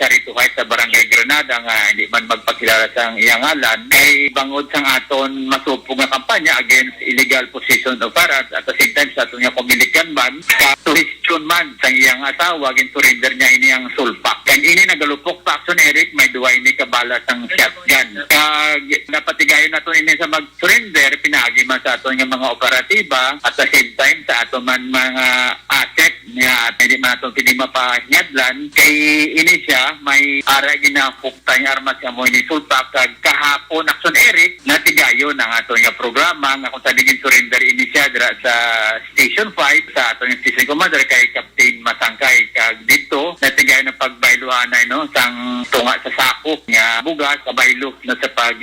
Charito Heights sa Barangay Granada nga hindi man magpakilala sa iyang ngalan kay bangod sang aton masupog nga kampanya against illegal possession of firearms at the same time sa aton nga pamilikan ban question man sa iyang asawa gin surrender niya ini ang sulpak kag ini nagalupok sa Action Eric may duwa ini kabala sang shotgun kag napatigayon nato ini sa mag-surrender pinagi man sa aton nga mga operatiba at the same time sa aton man mga asset nga hindi man aton pili mapahnyadlan kay ini siya may ara ginafukta nga armas nga mo ini sulpak kag kahapon Action Eric natigayon ang aton nga programa nga kung sa digin surrender ini siya dira sa Station 5 sa aton nga Station Commander kay Captain Masangkay kag dito natigayon ang pagbayluhan na no sang tunga sa sako nga bugas kabaylo na sa pag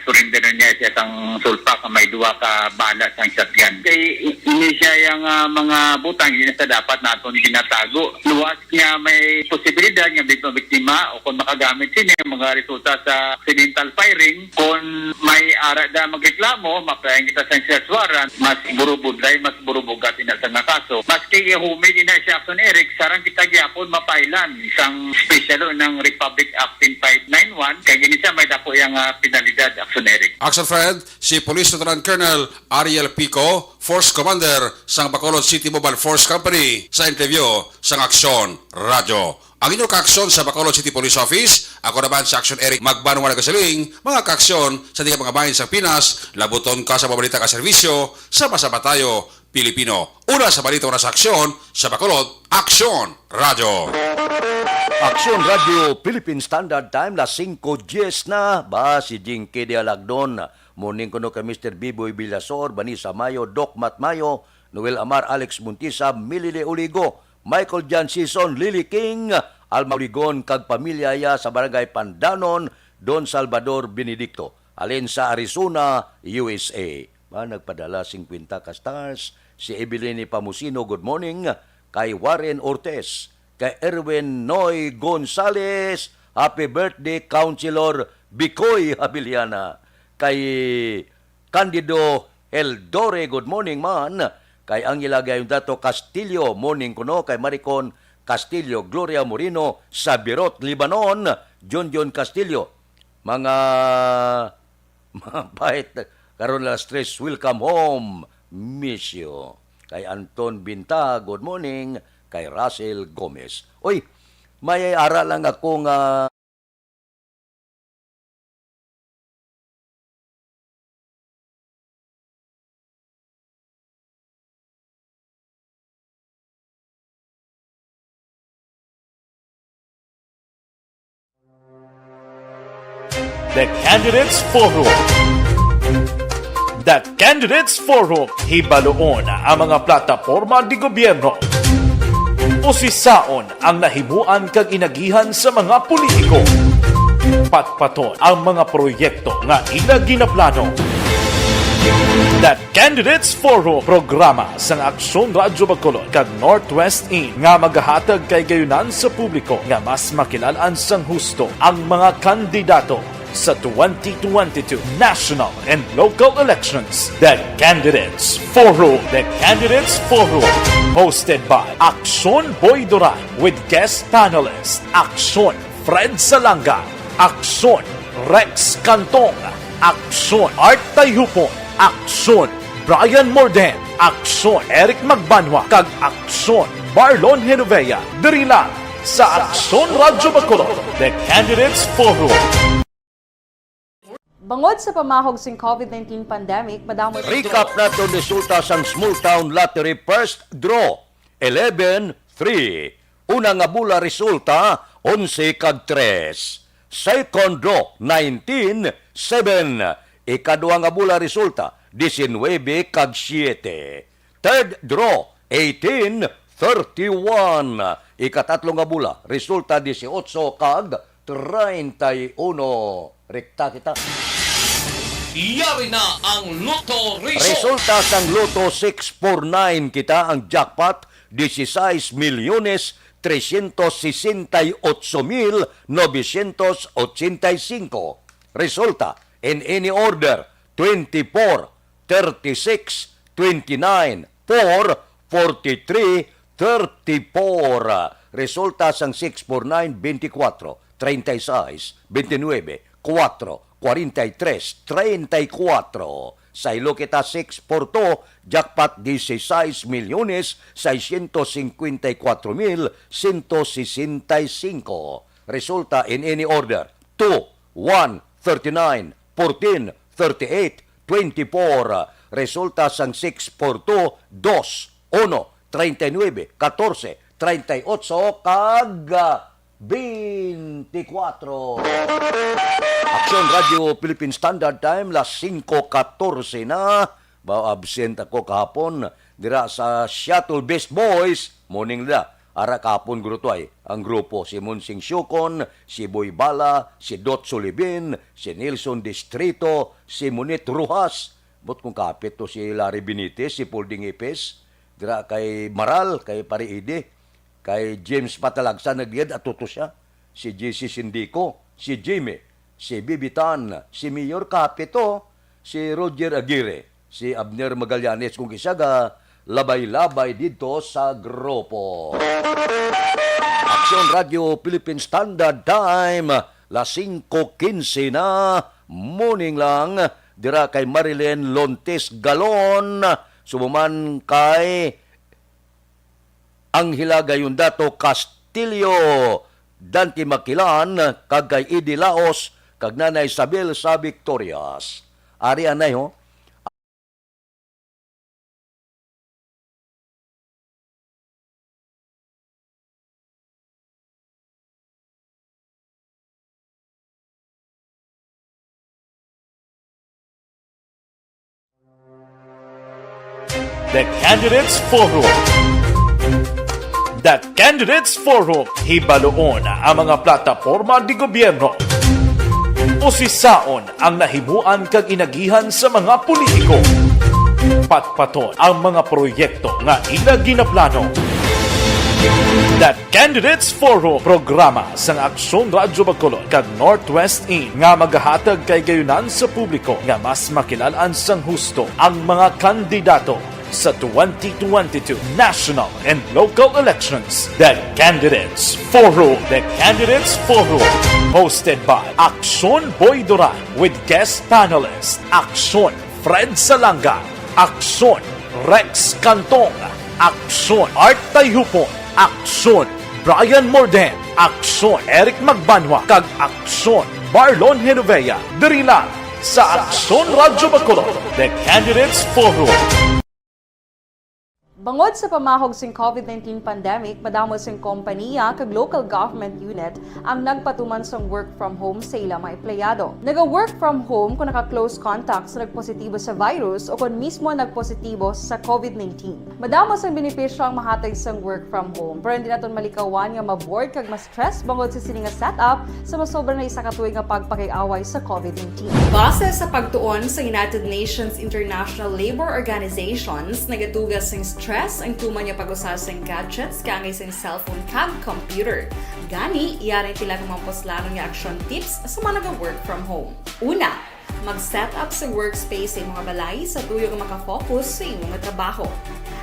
surrender na niya siya sang sulpak may duwa ka bala sang shotgun kay ini siya yung mga butang hindi sa dapat naton ginatago luwas nga may posibilidad nga dito biktima o kung makagamit sini mga resulta sa accidental firing kung may ara da magreklamo mapayan kita sa search warrant mas burubudlay mas burubugat ina sa nga kaso maski humid ina siya Action Eric sarang kita gyapon mapailan isang special ng Republic Act 10591 kay gini siya may dapo yung penalidad Action Eric. Action Friend, si Police Lieutenant Colonel Ariel Pico, Force Commander sang Bacolod City Mobile Force Company sa interview sang Aksyon Radyo. Ang inyong kaaksyon sa Bacolod City Police Office, ako naman sa Action Eric Magbanwa nagasaling, mga kaaksyon sa mga bayan sa Pinas, labuton ka sa mabalita ka serbisyo, sama-sama tayo, Pilipino. Una sa balita na sa aksyon, sa Bacolod, Aksyon Radio. Aksyon Radio Philippine Standard Time la 5:10 na ba si Jinky de Alagdon. Morning kuno kay Mr. Biboy Villasor, Vanessa Mayo, Doc Mat Mayo, Noel Amar, Alex Muntisa, Millie Uligo, Michael Jan Sison, Lily King, Alma Uligon, kag pamilya ya sa Barangay Pandanon, Don Salvador Benedicto, alin sa Arizona, USA. Nagpadala 50 ka stars. Si Evelyn Pamusino, good morning. Kay Warren Ortez, kay Erwin Noy Gonzales, happy birthday, Councilor Bicoy Abiliana. Kay Candido Eldore, good morning man. Kay Angela Gayundato Castillo, morning kuno. Kay Maricon Castillo, Gloria Moreno sa Beirut, Lebanon, John Castillo, mga bait karon la stress, welcome home, miss you. Kay Anton Binta, good morning. Kay Russell Gomez. Oy, may ara lang ako nga The Candidates Forum. The Candidates Forum, hibaloon ang mga plataporma di gobyerno. Usisaon ang nahimuan kag inagihan sa mga politiko. Patpaton ang mga proyekto nga ila ginaplano. The Candidates Forum, programa sa Aksyon Radyo Bacolod kag Northwest In nga magahatag kay gayunan sa publiko nga mas makilalaan sang husto ang mga kandidato sa 2022 national and local elections. The Candidates Forum. The Candidates Forum. Hosted by Aksyon Boy Duran with guest panelists Aksyon Fred Salanga, Aksyon Rex Cantong, Aksyon Art Tayupon, Aksyon Brian Morden, Aksyon Eric Magbanwa, kag Aksyon Marlon Genovea. Diri lang sa Aksyon Radyo Bacolod. The Candidates Forum. Bangod sa pamahog sing COVID-19 pandemic, madamo recap nato resulta sang Small Town Lottery first draw 11-3. Una nga bula resulta 11 kag 3. Second draw 19-7. Ikadua nga bula resulta 19 kag 7. Third draw 18-31. Ikatatlo nga bula resulta 18 kag 31. Rekta kita. Iyari na ang Lotto Resulta sang Lotto 649 kita ang jackpot 16,368,985. Resulta in any order 24, 36, 29, 4, 43, 34. Resulta sang 649 24, 36, 29, 4, 43, 34. Sa ilo kita 642, jackpot 16,654,165. Resulta in any order 2, 1, 39, 14, 38, 24. Resulta sang 642, 2, 1, 39, 14, 38, kag 24. Aksyon Radio Philippine Standard Time, las 5:14 na. Absent ako kahapon. Dira sa Shuttle Best Boys. Morning na. Ara kahapon grutoy. Ang grupo si Munsing Syukon, si Boy Bala, si Dot Sulibin, si Nelson Distrito, si Munit Ruhas. Bot kung kapit to si Larry Benitez, si Polding Ipes. Dira kay Maral, kay Pariide. Kay James Patalagsa nagliyad at tuto siya. Si JC Sindico, si Jimmy, si Bibitan, si Mayor Capito, si Roger Aguirre, si Abner Magallanes kung isaga labay-labay dito sa grupo. Aksyon Radio Philippine Standard Time, las 5:15 na, morning lang, dira kay Marilyn Lontes Galon, sumuman kay Anghela Gayundato Castillo, Dante Makilan, kag kay Idi Laos, kag Nanay Isabel sa Victorias. Ari anay ho. The Candidates Forum. The Candidates Forum, hibaloon ang mga plataporma di gobyerno. Usisaon ang nahimuan kag inagihan sa mga politiko. Patpaton ang mga proyekto nga ila ginaplano. The Candidates Forum, programa sa Aksyon Radyo Bacolod kag Northwest In nga magahatag kay gayunan sa publiko nga mas makilalaan sang husto ang mga kandidato sa 2022 national and local elections. The Candidates Forum. The Candidates Forum. Hosted by Aksyon Boy Duran with guest panelist Aksyon Fred Salanga, Aksyon Rex Cantong, Aksyon Art Tayhupon, Aksyon Brian Morden, Aksyon Eric Magbanwa, kag Aksyon Marlon Genovea. Diri lang sa Aksyon Radyo Bacolod, The Candidates Forum. Bangod sa pamahog sing COVID-19 pandemic, madamo sing kompanya kag local government unit ang nagpatuman sang work from home sa ilang mga empleyado. Naga-work from home kung naka-close contacts na nagpositibo sa virus o kung mismo nagpositibo sa COVID-19. Madamo sang benepisyo ang mahatag sang work from home, pero hindi naton malikawan nga maboard kag ma-stress bangod sa sini nga setup sa masobra na isa ka tuig nga pagpakiaway sa COVID-19. Base sa pagtuon sa United Nations International Labour Organizations, nagatugas sing stress ang tuman niya pag-usar sa gadgets kangay sa cellphone kag computer. Gani, iyaring tila kumampos lalo nga action tips sa mga nag-work from home. Una, mag-set up sa workspace sa mga balay sa tuyo nga makafocus sa imong trabaho.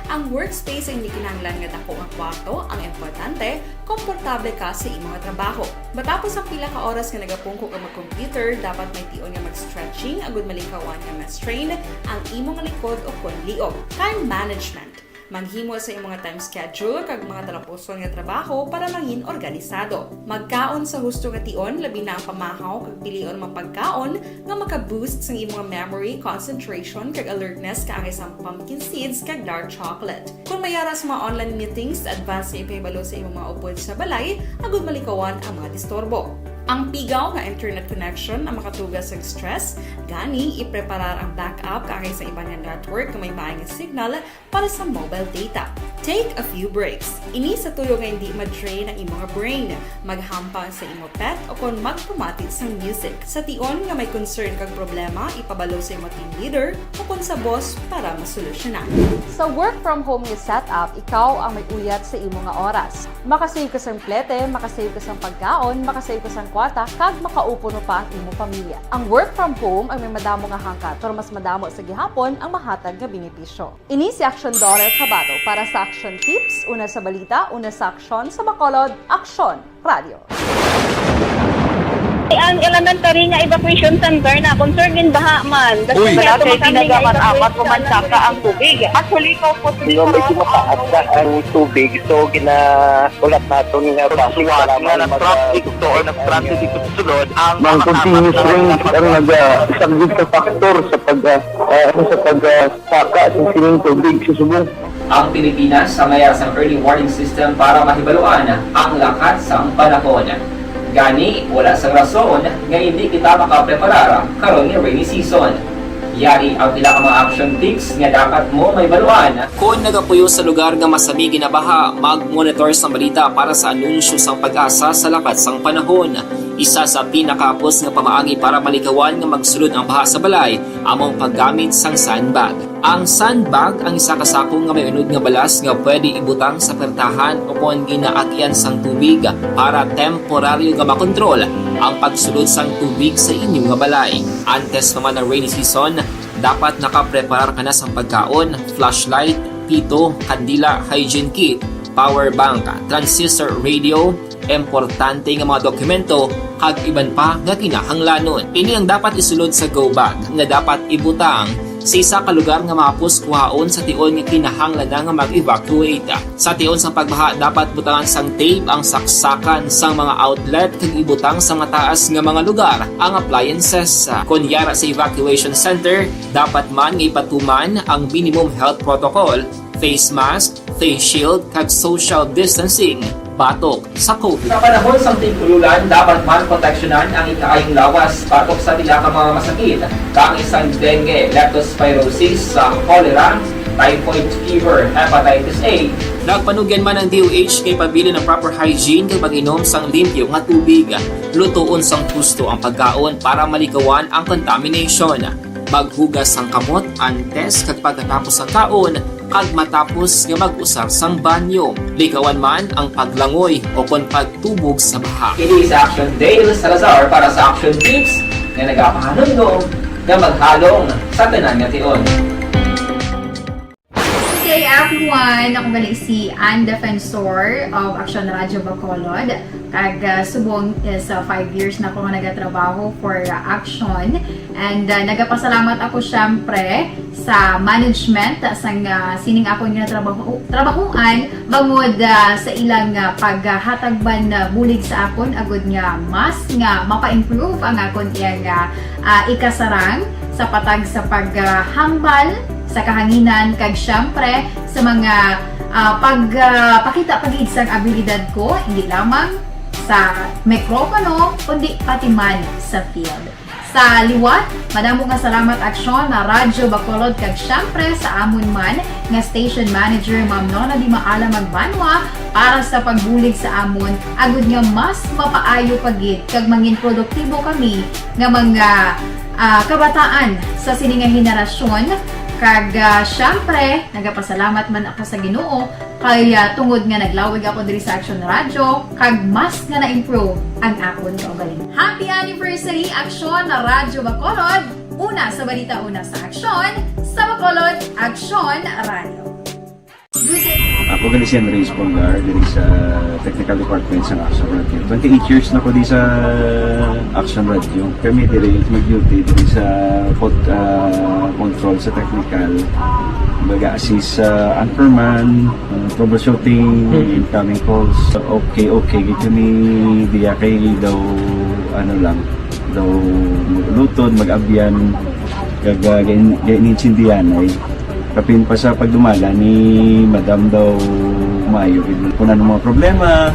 Ang workspace ay hindi kinahanglan nga dako ang kwarto, ang importante, komportable ka sa imong trabaho. Matapos ang pila ka oras nga nagapungko ka mag-computer, dapat may tion nga mag-stretching agud malikawan nga ma-strain ang imong likod o konliog. Time management. Maghimo sa imong time schedule kag mga talapuson nga trabaho para mangin organisado. Magkaon sa husto nga tion, labi na ang pamahaw kag pilion mapagkaon nga maka-boost sa imong memory, concentration kag alertness kaangay sa pumpkin seeds kag dark chocolate. Kung mayaras mga online meetings, advance sa ipahibalo sa imong mga upod sa balay, agud malikawan ang mga disturbo. Ang pigaw nga internet connection ang makatugas sa stress, gani ipreparar ang backup kaangay sa ibang network nga may maayong signal para sa mobile data. Take a few breaks. Ini sa tuyo nga hindi ma-drain ang imong brain. Maghampang sa imong pet o kung magpumatid sa music. Sa tion nga may concern kag problema, ipabalo sa imong team leader o kung sa boss para masolusyonan. Sa work from home nga setup, ikaw ang may uyat sa imong nga oras. Makasave ka sa plete, makasave ka sa pagkaon, makasave ka sa kwarta, kag makaupo no pa ang imong pamilya. Ang work from home ay may madamo nga hangkat, pero mas madamo sa gihapon ang mahatag nga benepisyo. Ini si Aksyon Dorel Cabato para sa Action Tips, una sa balita, una sa aksyon sa Bacolod, Aksyon Radio. Ang elementary nga evacuation center na concern din baha man. Kasi nga pinagamat-amat kumansaka ang tubig. Actually, ko po Medyo mataas na ang tubig. So, ginaulat natin nga basiwag nga nag-traffic to or nag-traffic dito sa sulod. Ang continuous rain ang isang good factor sa pagsaka sa sining tubig sa subong. Ang Pilipinas sa mayas ng early warning system para mahibaluan ang lakat sa panahon. Gani, wala sa rason nga hindi kita makapreparar karon ni rainy season. Yari ang pila ka mga action tips nga dapat mo may baluan. Kung nagapuyo sa lugar nga masabi ginabaha, mag-monitor sa balita para sa anunsyo sang pag-asa sa lakat sang panahon. Isa sa pinakapos nga pamaagi para malikawan nga magsulod ang baha sa balay, among paggamit sang sandbag. Ang sandbag ang isa kasakong nga may unod nga balas nga pwede ibutang sa pertahan o kung ginaagyan sang tubig para temporaryo nga makontrol ang pagsulod sang tubig sa inyong nga balay. Antes naman ng rainy season, dapat nakapreparar ka na sang pagkaon, flashlight, pito, kandila, hygiene kit, power bank, transistor radio, importante nga mga dokumento kag iban pa nga kinahanglanon. Ini ang dapat isulod sa go bag nga dapat ibutang sa isa ka lugar nga mapus kuhaon sa tion nga kinahanglan nga mag-evacuate. Sa tion sa pagbaha dapat butangan sang tape ang saksakan sang mga outlet kag ibutang sa mataas nga mga lugar ang appliances. Kunyara sa evacuation center, dapat man nga ipatuman ang minimum health protocol, face mask, face shield kag social distancing batok sa COVID. Sa panahon sa tigululan, dapat man proteksyonan ang ikaayong lawas batok sa tila ka mga masakit, kang isang dengue, leptospirosis, cholera, typhoid fever, hepatitis A. Nagpanugyan man ang DOH kay pabili ng proper hygiene kay pag-inom sang limpyo nga tubig. Lutuon sang gusto ang pagkaon para malikawan ang contamination. Maghugas sang kamot antes kag pagkatapos ang kaon kag matapos nga mag-usar sang banyo. Likawan man ang paglangoy o kon pagtubog sa baha. Kini sa Action Dale Salazar para sa Action Tips nga nagapahanundong nga maghalong sa tanan nga tion. everyone! Ako gali si Ann Defensor of Action Radio Bacolod. Kag subong sa 5 years na ako nga nagatrabaho for Action. And nagapasalamat ako syempre sa management sang sining ako nga trabahuan bangod sa ilang paghatagban bulig sa akon agud nga mas nga mapa-improve ang akon iyang ikasarang sa patag sa paghambal sa kahanginan kag syempre sa mga pagpakita pagid sang abilidad ko hindi lamang sa mikropono kundi pati man sa field. Sa liwat, madamo nga salamat Aksyon na Radyo Bacolod kag syempre sa amon man nga station manager Ma'am Nona Di Maala Magbanwa para sa pagbulig sa amon agud nga mas mapaayo pagid kag mangin produktibo kami nga mga kabataan sa sining nga henerasyon. Kag syempre, nagapasalamat man ako sa Ginoo kay tungod nga naglawig ako diri sa Action Radio kag mas nga na-improve ang akon kaugalingon. Happy anniversary Action na Radyo Bacolod! Una sa balita, una sa Action, sa Bacolod, Action Radio. Good day! Ako gali si Henry Espongar diri sa Technical Department sa Action Radio. 28 years na ko di sa Action Radio. Kami diri mag-duty diri sa control sa technical. Mag-assist sa anchorman, troubleshooting, incoming calls. Okay, gito ni diya kay daw lutod, mag-abyan, ganinsindihan ay kapin pa sa pagdumala ni Madam daw Mayo kung ano mga problema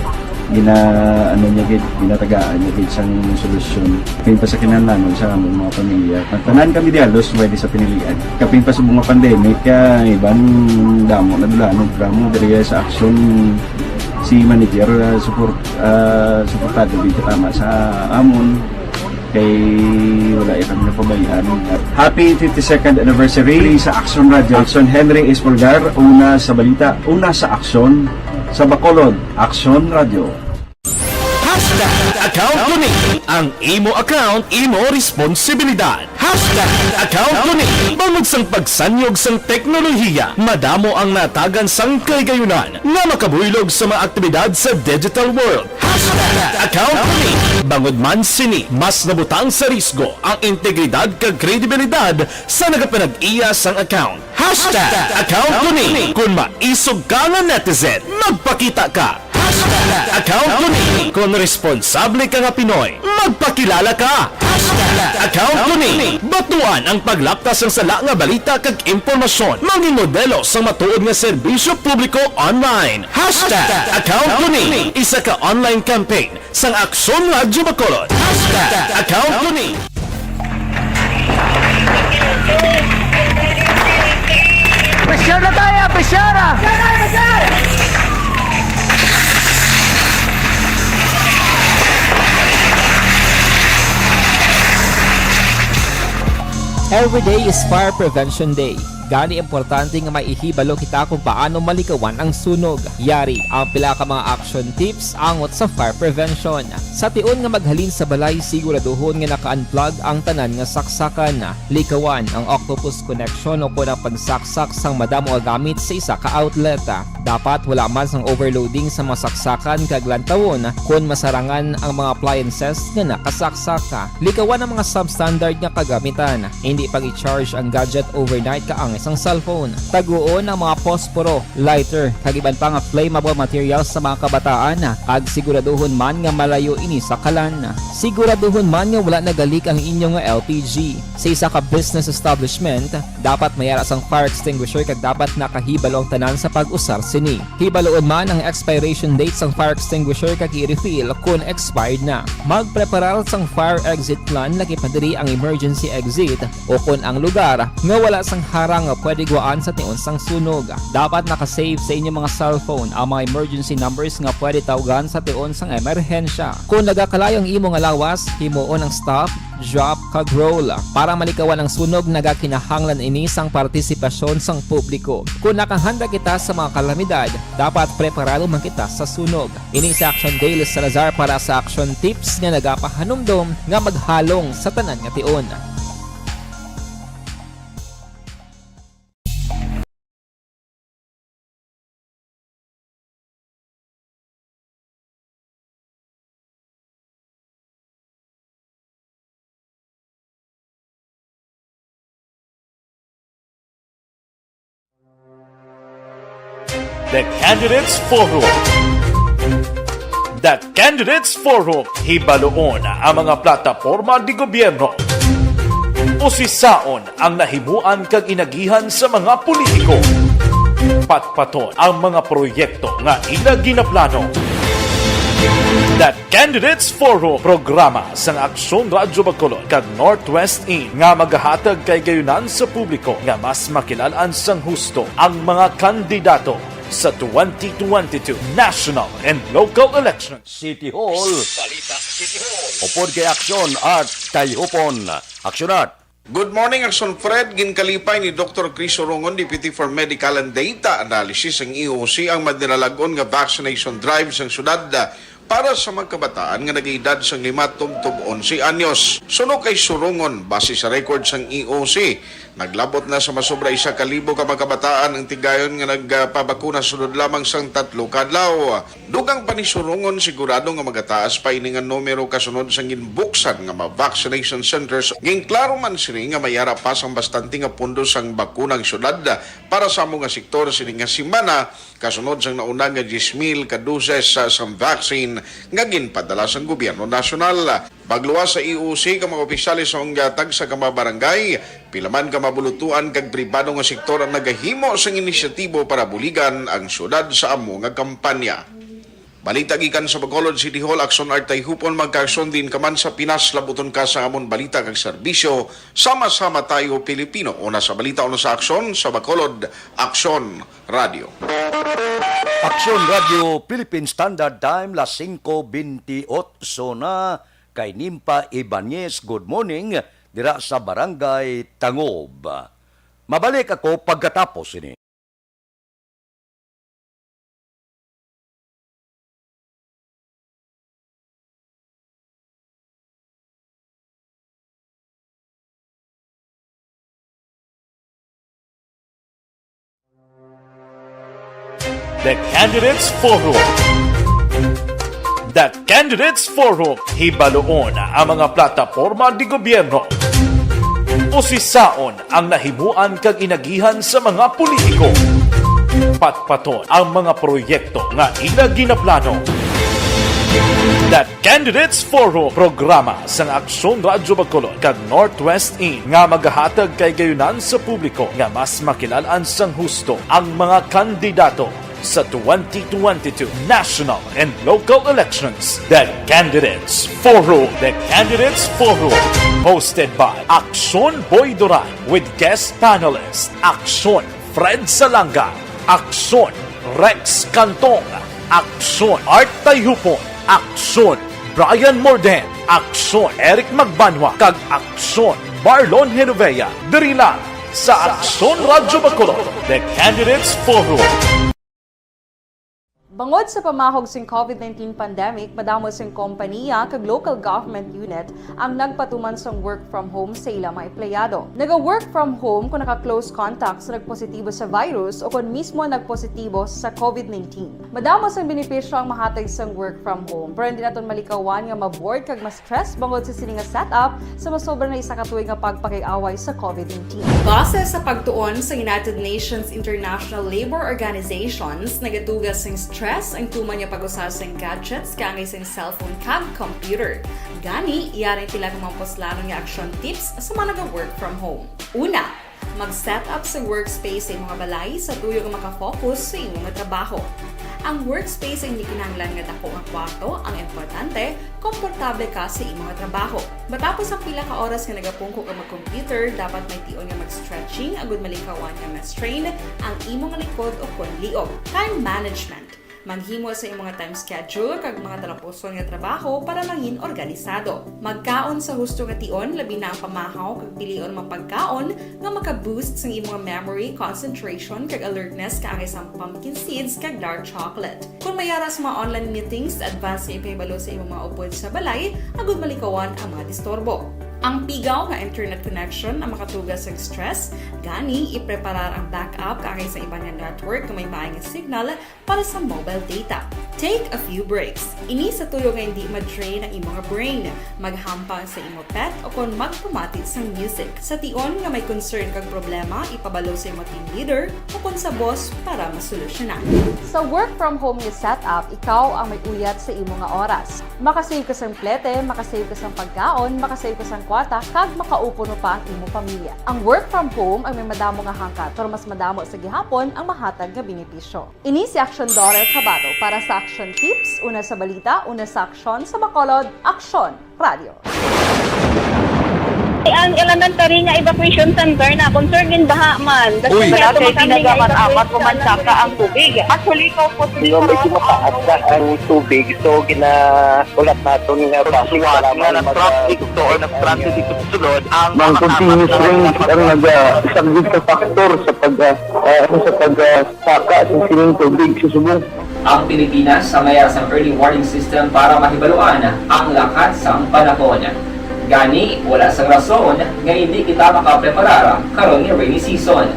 ginatagaan niya gid sang solusyon kapin pa sa kinahanglan sa among mga pamilya tanan kami dialos pwede sa pinilian kapin pa sa mga pandemic ibang damo na dulanon programo diri sa Action si manager suportado dito tama sa amon kay wala kami napabayaan. Happy 52nd anniversary sa Action Radio. Action Henry Espolgar, una sa balita, una sa Action, sa Bacolod, Action Radio. Account ko ni ang imo account, imo responsibilidad. Account ko ni bangod sang pagsanyog sang teknolohiya, madamo ang natagan sang kaygayunan nga makabuylog sa mga aktibidad sa digital world. Account ko ni bangod man sini mas nabutang sa risgo ang integridad kag kredibilidad sa nagapanag-iya sang account. Account ko ni kung maisog ka nga netizen, magpakita ka. Account ko ni kung responsable ka nga Pinoy, magpakilala ka. Account ko ni batuan ang paglaptas ng sala nga balita kag impormasyon, mangin modelo sa matuod nga serbisyo publiko online. Account ko ni isa ka online campaign sang Aksyon Radyo Bacolod. Account ko ni Pressure na tayo! Pressure! Every day is Fire Prevention Day. Gani importante nga maihibalo kita kung paano malikawan ang sunog. Yari ang pila ka mga action tips angot sa fire prevention. Sa tion nga maghalin sa balay, siguraduhon nga naka-unplug ang tanan nga saksakan. Likawan ang octopus connection o po ng pagsaksak sang madamo nga gamit sa isa ka outlet. Dapat wala man sang overloading sa mga saksakan kag lantawon kung masarangan ang mga appliances nga nakasaksaka. Likawan ang mga substandard nga kagamitan. Hindi pag i-charge ang gadget overnight kaang isang cellphone. Taguon ang mga posporo, lighter, kag iban pa nga flammable materials sa mga kabataan kag siguraduhon man nga malayo ini sa kalan. Siguraduhon man nga wala nagalik ang inyong LPG. Sa isa ka business establishment, dapat mayara sang fire extinguisher kag dapat nakahibalo ang tanan sa pag-usar sini. Hibaloon man ang expiration date sang fire extinguisher kag i-refill kung expired na. Magpreparar sang fire exit plan laki padiri ang emergency exit o kung ang lugar nga wala sang harang nga pwede guaan sa tion sang sunog. Dapat nakasave sa inyong mga cellphone ang mga emergency numbers nga pwede tawagan sa tion sang emerhensya. Kung nagakalayong imong alawas, himuon ang stop, drop, kag roll. Para malikawan ang sunog, nagakinahanglan ini sang partisipasyon sang publiko. Kung nakahanda kita sa mga kalamidad, dapat preparado man kita sa sunog. Ini sa Action Daily Salazar para sa Action Tips nga nagapahanumdom nga maghalong sa tanan nga tion. The Candidates Forum. The Candidates Forum, hibaloon ang mga plataporma di gobyerno. Usisaon ang nahimuan kag inagihan sa mga politiko. Patpaton ang mga proyekto nga ila ginaplano. The Candidates Forum, programa sang Aksyon Radyo Bacolod kag Northwest In nga magahatag kay gayunan sa publiko nga mas makilalan sang husto ang mga kandidato sa 2022 national and local elections. City Hall. Upod kay aksyon at tayhupon. Aksyonan. Good morning, Action Fred. Ginkalipay ni Dr. Chris Orongon, Deputy for Medical and Data Analysis ng EOC ang madinalagon nga vaccination drive sa syudad para sa mga kabataan nga nag-edad sa 5 tubtob 11 anyos. Suno kay Sorongon, base sa record sang EOC, naglabot na sa masobra 1,000 ka mga kabataan ang tigayon nga nagpabakuna sunod lamang sang 3 kadlaw. Dugang pa ni Sorongon, sigurado nga magataas pa ini nga numero kasunod sang ginbuksan nga vaccination centers. Ginklaro man sini nga mayara pa sang bastante nga pundo sang bakunang syudad para sa mga sektor sini nga simana kasunod sang nauna nga 10,000 ka doses sa vaccine nga ginpadala sa gobyerno nasyonal. Bagluwas sa EOC ka mga opisyalis sa tag sa mga barangay, pilaman ka mabulutuan kag pribado nga sektor ang nagahimo sang inisyatibo para buligan ang syudad sa amo nga kampanya. Balita gikan sa Bacolod City Hall, Aksyon Artay Hupon, magkaaksyon din kaman sa Pinas, labuton ka sa amon balita kag serbisyo. Sama-sama tayo Pilipino. Una sa balita, una sa aksyon, sa Bacolod, Aksyon Radio. Aksyon Radio Philippine Standard Time, las 5:28 na kay Nimpa Ibanez. Good morning, dira sa Barangay Tangob. Mabalik ako pagkatapos ini. The Candidates Forum. The Candidates Forum, hibaloon ang mga plataporma di gobyerno. Usisaon ang nahimuan kag inagihan sa mga politiko. Patpaton ang mga proyekto nga ila ginaplano. The Candidates Forum, programa sang Aksyon Radyo Bacolod kag Northwest In nga magahatag kay gayunan sa publiko nga mas makilalan sang husto ang mga kandidato sa 2022 national and local elections. The Candidates Forum. The Candidates Forum, hosted by Aksyon Boy Duran with guest panelist Aksyon Fred Salanga, Aksyon Rex Cantong, Aksyon Art Tayhupon, Aksyon Brian Morden, Aksyon Eric Magbanwa, kag Aksyon Marlon Genovea. Diri lang sa Aksyon Radyo Bacolod. The Candidates Forum. Bangod sa pamahog sing COVID-19 pandemic, madamo sing kompanya kag local government unit ang nagpatuman sang work from home sa ilang mga empleyado. Naga-work from home kung naka-close contacts na nagpositibo sa virus o kung mismo nagpositibo sa COVID-19. Madamo sang benepisyo ang mahatag sang work from home, pero hindi naton malikawan nga maboard kag ma-stress bangod sa sini nga setup sa masobra na isa ka tuig nga pagpakiaway sa COVID-19. Base sa pagtuon sa United Nations International Labour Organizations, nagatugas sing stress ang tuman niya pag-usas ng gadgets kangay sa cellphone kag computer. Gani, iyaring pila ng mga poslano nga action tips sa mga nag-work from home. Una, mag-set up sa workspace sa mga balay sa tuyo nga makafocus sa inyong trabaho. Ang workspace ay hindi kinahanglan nga dako ang kwarto, ang importante, komportable ka sa imong trabaho. Matapos ang pila ka oras nga nagapungko ka mag-computer, dapat may tion nga mag-stretching agud malikawan nga ma-strain ang imong likod o konliog. Time management. Maghimo sa imong time schedule kag mga talapuson nga trabaho para mangin organisado. Magkaon sa husto nga tion, labi na ang pamahaw kag pilion mapagkaon nga maka-boost sa imong memory, concentration kag alertness kaangay sa pumpkin seeds kag dark chocolate. Kung mayaras mga online meetings, advance sa ipahibalo sa imong mga upod sa balay, agud malikawan ang mga disturbo. Ang pigaw nga internet connection ang makatugas sa stress, gani ipreparar ang backup kaangay sa ibang network kung may maayong signal para sa mobile data. Take a few breaks. Ini sa tuyo nga hindi ma-drain ang imong brain. Maghampang sa imo pet o kung magpamati sa music. Sa tion nga may concern kag problema, ipabalo sa imo team leader o kung sa boss para masolusyonan. Sa work from home nga setup, ikaw ang may uyat sa imo nga oras. Makasave ka sa plete, makasave ka sa pagkaon, makasave ka sa kwarta, kag makaupo no pa ang imo pamilya. Ang work from home ang may madamo nga hangkat, pero mas madamo sa gihapon ang mahatag nga benepisyo. Ini si Action Daughter Cabato para sa Action Tips, una sa balita, una sa aksyon, sa Bacolod, Action Radio. Ang elementary nga evacuation center na concern din baha man. Uy. Kasi pinagamat-amat pumansaka ang tubig. Actually, ikaw po medyo mataas na ang tubig. So, ulat natin nga basiwat nga na-trap dito or na-stranded dito sa sulod. Ang continuous rain ang isang good factor sa pagsaka sa sining tubig sa subong. Ang Pilipinas sa mayroon sa early warning system para mahibaluan ang lakat sa panahon. Gani, wala sang rason nga hindi kita makapreparar karon ni rainy season.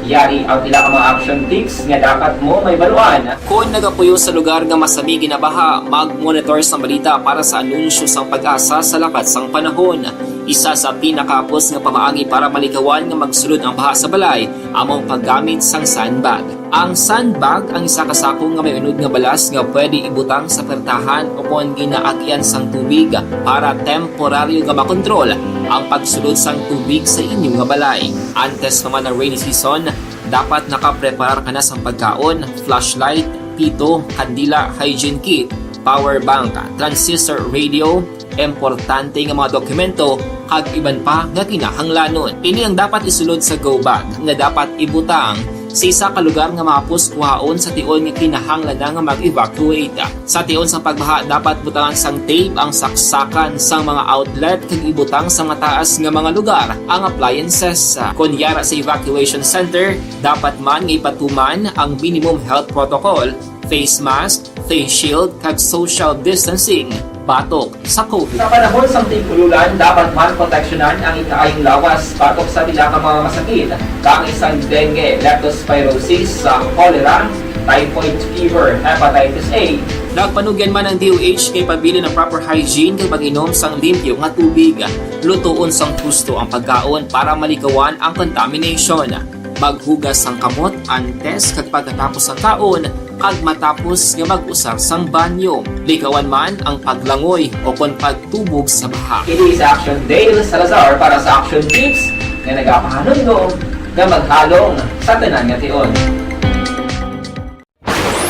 Yari ang pila ka mga action tips nga dapat mo may baluan. Kung nagapuyo sa lugar nga masabi ginabaha, mag-monitor sa balita para sa anunsyo sang pag-asa sa lakat sang panahon. Isa sa pinakapos nga pamaagi para malikawan nga magsulod ang baha sa balay, among paggamit sang sandbag. Ang sandbag ang isa kasakong nga may unod nga balas nga pwede ibutang sa pertahan o kung ginaagyan sang tubig para temporaryo nga makontrol ang pagsulod sang tubig sa inyong nga balay. Antes naman ng rainy season, dapat nakapreparar ka na sang pagkaon, flashlight, pito, kandila, hygiene kit, power bank, transistor radio, importante nga mga dokumento kag iban pa nga kinahanglanon. Ini ang dapat isulod sa go bag nga dapat ibutang sa isa ka lugar nga mapus kuhaon sa tion nga kinahanglan nga mag-evacuate. Sa tion sa pagbaha dapat butangan sang tape ang saksakan sang mga outlet kag ibutang sa mataas nga mga lugar ang appliances. Kunyara sa evacuation center, dapat man nga ipatuman ang minimum health protocol, face mask, face shield kag social distancing batok sa COVID. Sa panahon sa tigululan, dapat man proteksyonan ang ikaayong lawas batok sa pila ka mga masakit. Kang isang dengue, leptospirosis, cholera, typhoid fever, hepatitis A. Nagpanugyan man ang DOH kay pabili ng proper hygiene kay pag-inom sang limpyo nga tubig. Lutuon sang gusto ang pagkaon para malikawan ang contamination. Maghugas sang kamot antes kag pagkatapos ang kaon kag matapos nga mag-usar sang banyo. Likawan man ang paglangoy o kon pagtubog sa baha. Kini sa Action Dale Salazar para sa Action Tips nga nagapahanundo nga maghalong sa tanan nga tion.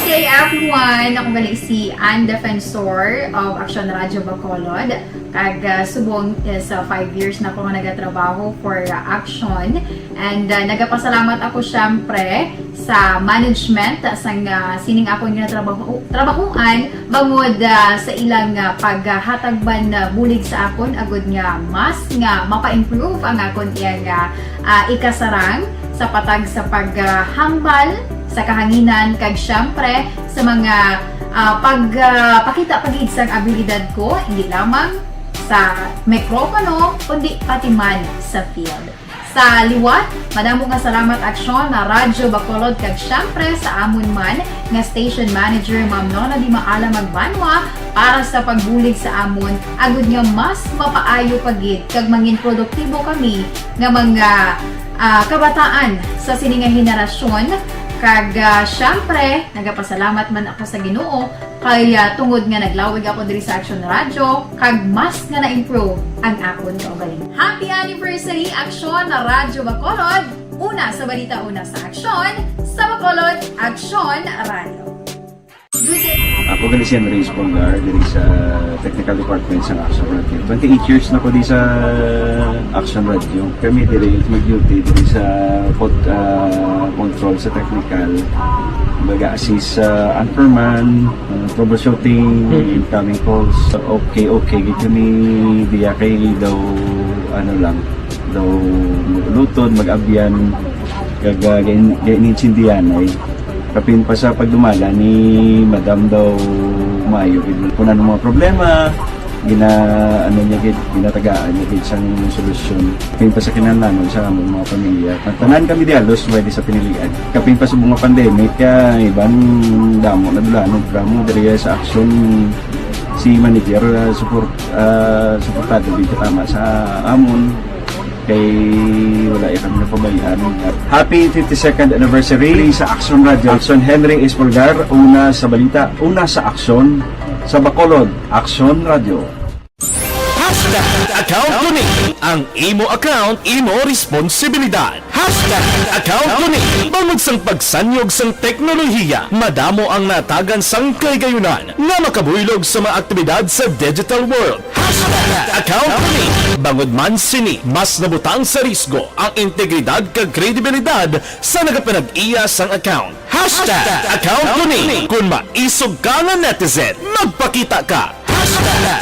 Hey everyone! Ako gali si Ann Defensor of Action Radio Bacolod. Kag subong sa 5 years na ako nga nagatrabaho for Action. And nagapasalamat ako syempre sa management sang sining ako nga trabahuan bangod sa ilang paghatagban bulig sa akon agud nga mas nga mapa-improve ang akon iyang ikasarang sa patag sa paghambal sa kahanginan kag syempre sa mga pagpakita pagid sang abilidad ko hindi lamang sa mikropono kundi pati man sa field. Sa liwat, madamo nga salamat Aksyon na Radyo Bacolod kag syempre sa amon man nga station manager Ma'am Nona Di Maala Magbanwa para sa pagbulig sa amon agud nga mas mapaayo pagid kag mangin produktibo kami nga mga kabataan sa sininga henerasyon. Kag syempre, nagapasalamat man ako sa Ginoo kay tungod nga naglawig ako diri sa Action Radio kag mas nga na-improve ang akon kaugaling. Happy anniversary Action na Radyo Bacolod! Una sa balita, una sa aksyon, sa Bacolod, Action Radio. Ako gali si Henry Espongar diri sa Technical Department sa Action Radio. 28 years na ko di sa Action Radio. Kami diri mag-duty diri sa control sa technical. Mag-assist sa anchorman, troubleshooting, incoming calls. Okay, gito ni diya kay daw daw lutod, mag-abyan, ganinsindihan ay kapin pa sa pagdumala ni Madam daw Mayo. Kung ano mga problema, ano niya gid, ginatagaan niya gid sang solusyon. Kapin pa sa kinahanglan sa among mga pamilya. Tanan kami dialos pwede sa pinilian. Kapin pa sa mga pandemic kaya ibang damo na dulanog kamo diri sa action si manager suportado dito tama sa amon kay wala ikang napabayaan. Happy 52nd anniversary sa Action Radio. Action Henry Espolgar, una sa balita, una sa aksyon sa Bacolod. Action Radio. Account Kuning. Ang imo account, imo responsibilidad. Account Kuning. Bangod sang pagsanyog sang teknolohiya, madamo ang natagan sang kaygayunan nga makabuylog sa mga aktibidad sa digital world. Account Kuning. Bangod man sini, mas nabutang sa risgo ang integridad kag kredibilidad sa nagapanag-iya sang account. Account Kuning. Kung maisog ka nga netizen, magpakita ka.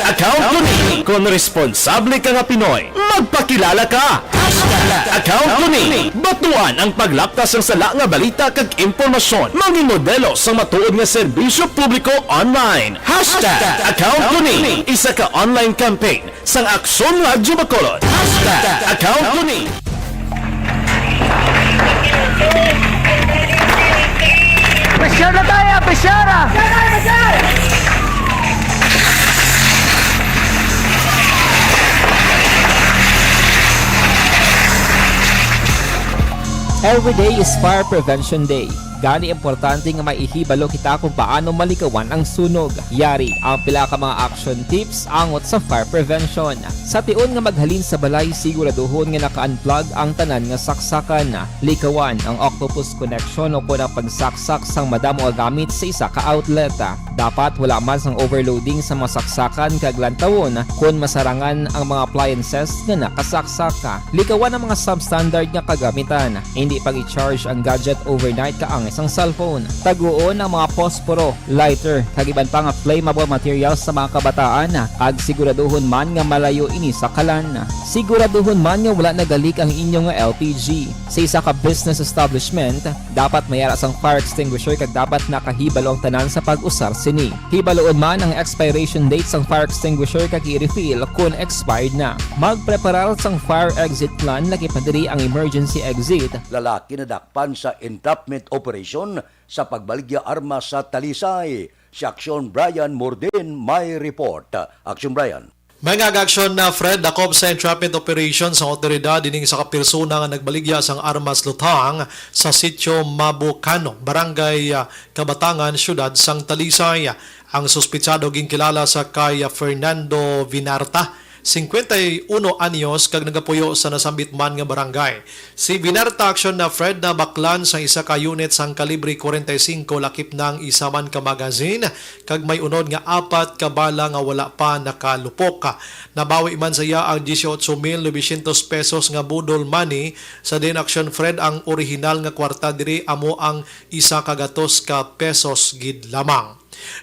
Account Kuning. Kung responsable ka nga Pinoy, magpakilala ka. Account Kuning. Batuan ang paglaptas ng sala nga balita kag impormasyon. Manging modelo sa matuod nga serbisyo publiko online. Account Kuning. Isa ka online campaign sang Aksyon Radyo Bacolod. Account Kuning. Pressure na tayo, pressure! Every day is Fire Prevention Day. Gani importante nga maihibalo kita kung paano malikawan ang sunog. Yari ang pila ka mga action tips angot sa fire prevention. Sa tion nga maghalin sa balay, siguraduhon nga naka-unplug ang tanan nga saksakan. Likawan ang octopus connection o po ng pagsaksak sang madamo nga gamit sa isa ka outlet. Dapat wala man sang overloading sa masaksakan kag lantawon kung masarangan ang mga appliances nga nakasaksaka. Likawan ang mga substandard nga kagamitan. Hindi pag i-charge ang gadget overnight kaang isang cellphone. Taguon ang mga posporo, lighter, kag iban pa nga flammable materials sa mga kabataan. Ag siguraduhon man nga malayo ini sa kalan. Siguraduhon man nga wala nagalik ang inyong LPG. Sa isa ka business establishment, dapat mayara sang fire extinguisher kag dapat nakahibalo ang tanan sa pag-usar sini. Hibaloon man ang expiration date sang fire extinguisher kag i-refill kung expired na. Magpreparar sang fire exit plan laki padiri ang emergency exit. Lalaki na dakpan sa entrapment operation sa pagbaligya armas sa Talisay. Si Aksyon Brian Morden may report. Aksyon Brian. Mga aksyon na Fred, dakop sa entrapment operation sa otoridad dining sa kapersona nga nagbaligya sang armas lutang sa sitio Mabucano, barangay Kabatangan, siyudad sang Talisay. Ang suspitsado ginkilala sa kay Fernando Vinarta, 51 anyos kag nagapuyo sa nasambit man nga barangay. Si Vinarta aksyon na Fred na baklan sa isa ka unit sang kalibre 45 lakip ng isa man ka magazine kag may unod nga 4 ka bala nga wala pa nakalupok. Nabawi man sa iya ang 18,900 pesos nga budol money. Sa din aksyon Fred ang original nga kwarta diri amo ang isa ka gatos ka pesos gid lamang.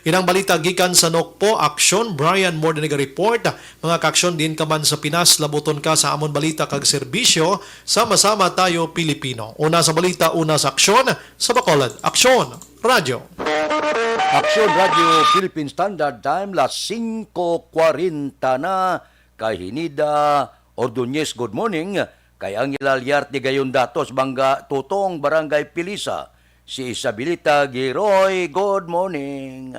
Inang balita gikan sa Nokpo, Aksyon Brian Morden report. Mga kaaksyon din ka man sa Pinas, labuton ka sa amon balita kag serbisyo. Sama-sama tayo Pilipino. Una sa balita, una sa aksyon. Sa Bacolod, Aksyon Radio. Aksyon Radio Philippine Standard Time las 5:40 na. Kay Hinida Ordonez, good morning. Kay Angela Liarte gayon datos Bangga Tutong Barangay Pilisa. Si Isabelita Giroy, good morning.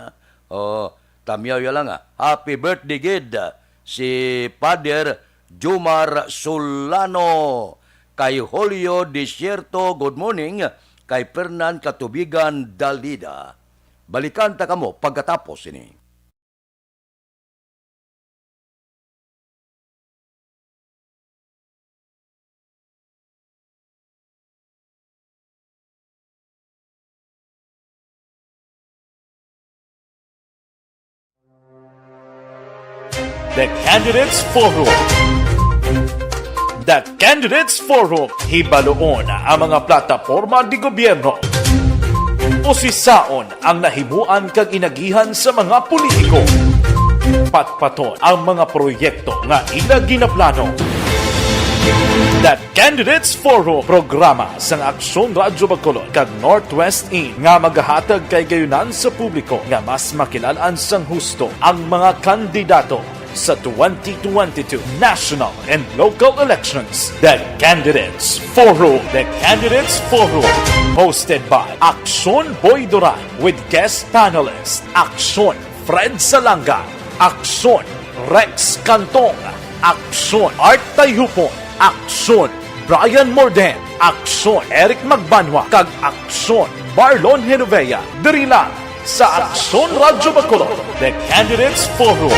Tamyaw lang happy birthday gid. Si Pader Jumar Solano. Kay Julio Desierto, good morning. Kay Fernan Katubigan Dalida. Balikan ta kamo pagkatapos ini. The Candidates Forum. The Candidates Forum. Hibaloon ang mga plataporma di gobyerno. Usisaon ang nahimuan kag inagihan sa mga politiko. Patpaton ang mga proyekto nga ila ginaplano. The Candidates Forum, programa sang Aksyon Radyo Bacolod kag Northwest In nga magahatag kay gayunan sa publiko nga mas makilalaan sang husto ang mga kandidato. sa 2022 national and local elections. The Candidates Forum. The Candidates Forum. Hosted by Aksyon Boy Duran with guest panelist Aksyon Fred Salanga, Aksyon Rex Cantong, Aksyon Art Tayhupon, Aksyon Brian Morden, Aksyon Eric Magbanwa, kag Aksyon Marlon Genovea. Diri lang sa Aksyon Radyo Bacolod, The Candidates Forum.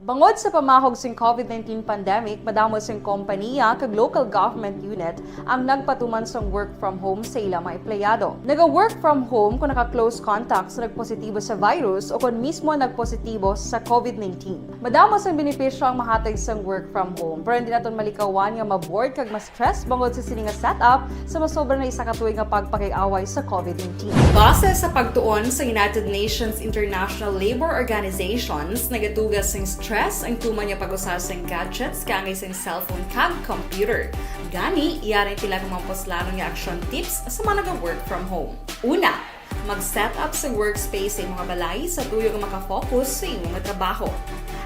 Bangod sa pamahog sing COVID-19 pandemic, madamo sing kompanya kag local government unit ang nagpatuman sang work from home sa ilang mga empleyado. Naga-work from home kung naka-close contacts na nagpositibo sa virus o kung mismo nagpositibo sa COVID-19. Madamo sang benepisyo ang mahatag sang work from home, pero hindi naton malikawan nga maboard kag ma-stress bangod sa sini nga setup sa masobra na isa ka tuig nga pagpakiaway sa COVID-19. Base sa pagtuon sa United Nations International Labour Organizations, nagatugas sing stress ang tuman niya pag-usar sa gadgets kangay sa cellphone kag computer. Gani, iyarin tila kung maposlano nga action tips sa mga nag-work from home. Una, mag-set up sa workspace sa imong balay sa tuyo nga makafocus sa imong trabaho.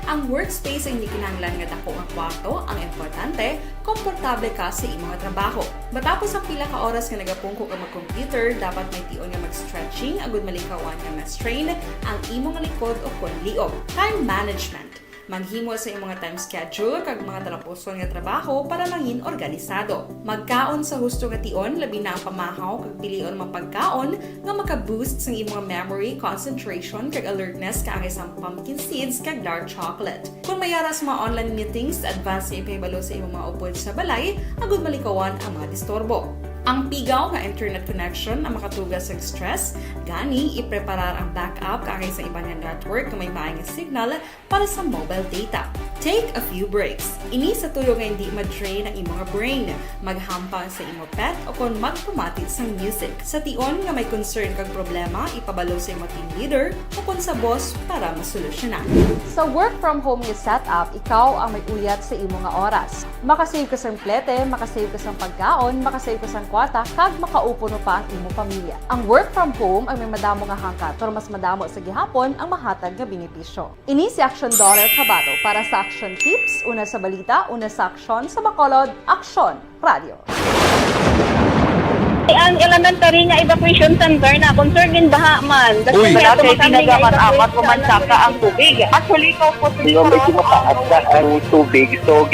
Ang workspace ay hindi kinahanglan nga dako nga kwarto, ang importante, komportable ka sa imong trabaho. Matapos ang pila ka oras nga nagapungko ka mag-computer, dapat may tion nga mag-stretching agud malikawan nga ma-strain ang imong likod o konliog. Time management. Manghimo sa imong mga time schedule kag mga talapuson nga trabaho para mangin organisado. Magkaon sa husto nga tion, labi na ang pamahaw kag pilion mapagkaon nga maka-boost sa imong memory, concentration kag alertness kaagay sa pumpkin seeds kag dark chocolate. Kung mayara sa mga online meetings, advance sa ipahibalo sa imong mga upod sa balay, agud malikawan ang mga disturbo. Ang pigaw nga internet connection ang makatugas sa stress, gani ipreparar ang backup kaagay sa ibang nga network na may maayong signal para sa mobile data. Take a few breaks. Ini sa tuyo nga hindi ma-drain ang imong brain, maghampang sa imong pet o kung magpamati sa music. Sa tion nga may concern kag problema, ipabalo sa imong team leader o kung sa boss para masolusyonan. Sa work from home nga setup, ikaw ang may uyat sa imong nga oras. Makasave ka sa plete, makasave ka sa pagkaon, makasave ka sa kwata, kag makaupo no pa ang imong pamilya. Ang work from home ay may madamo nga hangkat, pero mas madamo sa gihapon ang mahatag nga benepisyo. Ini si Aksyon Dollar Cabato para sa Action Tips, una sa balita, una sa aksyon sa Bacolod, Aksyon Radio. Ang elementary nga evacuation center na concern din baha man. Uy, kasi pinagamat-amat ko man saka ang tubig. Actually, ikaw po sa medyo mataas na ang tubig. So,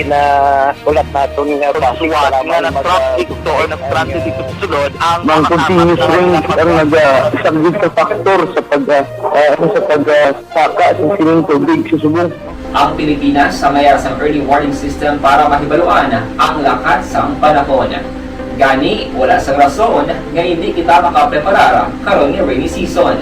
ulat nato nga pasuwat nga nag-traffic to or nag-transit dito sa sulod. Ang continuous rain ang nag-subject sa factor sa pagsaka sa sining tubig sa subong. Ang Pilipinas sa mayar sa early warning system para mahibaluan ang lakat sang panahon. Gani, wala sa rason nga hindi kita makapreparar karon nga rainy season.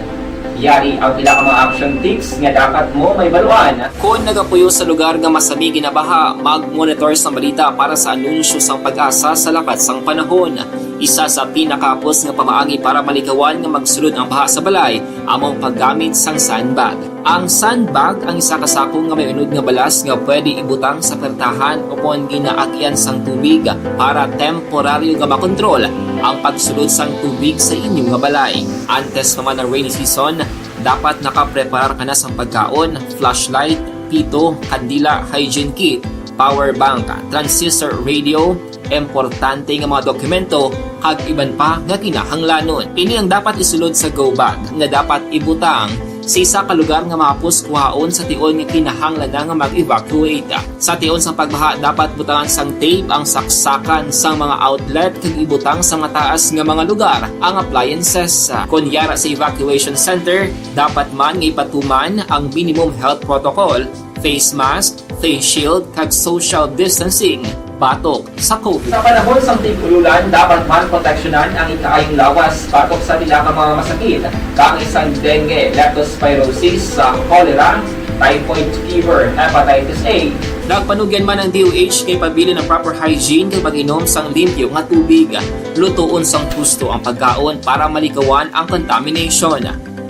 Yari ang pila ka mga action tips nga dapat mo may baluan. Kung nagapuyo sa lugar nga masabi ginabaha, mag-monitor sa balita para sa anunsyo sang pag-asa sa lakat sang panahon. Isa sa pinakapos nga pamaagi para malikawan nga magsulod ang baha sa balay, among paggamit sang sandbag. Ang sandbag ang isa kasakong nga may unod nga balas nga pwede ibutang sa pertahan o kung ginaagyan sang tubig para temporaryo nga makontrol ang pagsulod sang tubig sa inyong nga balay. Antes naman ng rainy season, dapat nakapreparar ka na sa pagkaon, flashlight, pito, kandila, hygiene kit, power bank, transistor radio, importante nga mga dokumento, kag iban pa nga kinahanglanon. Ini ang dapat isulod sa go bag nga dapat ibutang sa isa ka lugar nga mapus kuhaon sa tion nga kinahanglan nga mag-evacuate. Sa tion sa pagbaha, dapat butangan sang tape ang saksakan sang mga outlet kag ibutang sa mga taas nga mga lugar ang appliances. Kunyara sa evacuation center, dapat man nga ipatuman ang minimum health protocol, face mask, face shield kag social distancing batok sa COVID. Sa panahon sa tig-ululan, dapat man proteksyonan ang ikaayong lawas batok sa pila ka mga masakit, kang isang dengue, leptospirosis, cholera, typhoid fever, hepatitis A. Nagpanugyan man ang DOH kay pabili ng proper hygiene kay pag-inom sang limpyo nga tubig. Lutuon sang husto ang pagkaon para malikawan ang contamination.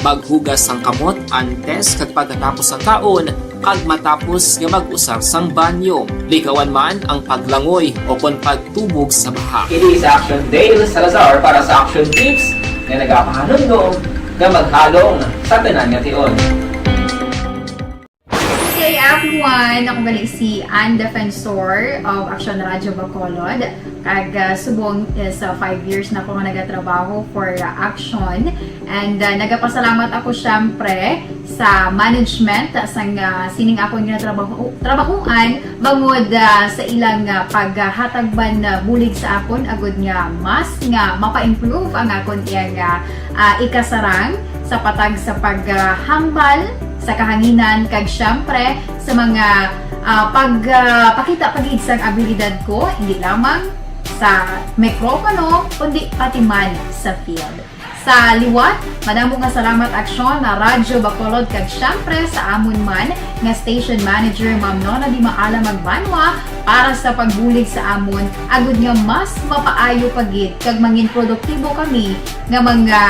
Maghugas sang kamot antes kag pagkatapos ang kaon kag matapos nga mag-usar sang banyo. Likawan man ang paglangoy o kon pagtubog sa baha. Kini sa Action Dale Salazar para sa Action Tips nga nagapahanong nga maghalong sa tanan nga tion. everyone! Ako gali si Ann Defensor of Action Radio Bacolod. Kag subong sa 5 years na ako nga nagatrabaho for Action. And nagapasalamat ako syempre sa management sang sining ako nga trabahuan bangod sa ilang paghatagban bulig sa akon agud nga mas nga mapa-improve ang akon iyang ikasarang sa patag sa paghambal sa kahanginan kag syempre sa mga pagpakita pagid sang abilidad ko hindi lamang sa mikropono kundi pati man sa field. Sa liwat, madamo nga salamat Aksyon na Radyo Bacolod kag syempre sa amon man nga station manager Ma'am Nona Di Maala Magbanwa para sa pagbulig sa amon agud nga mas mapaayo pagid kag mangin produktibo kami nga mga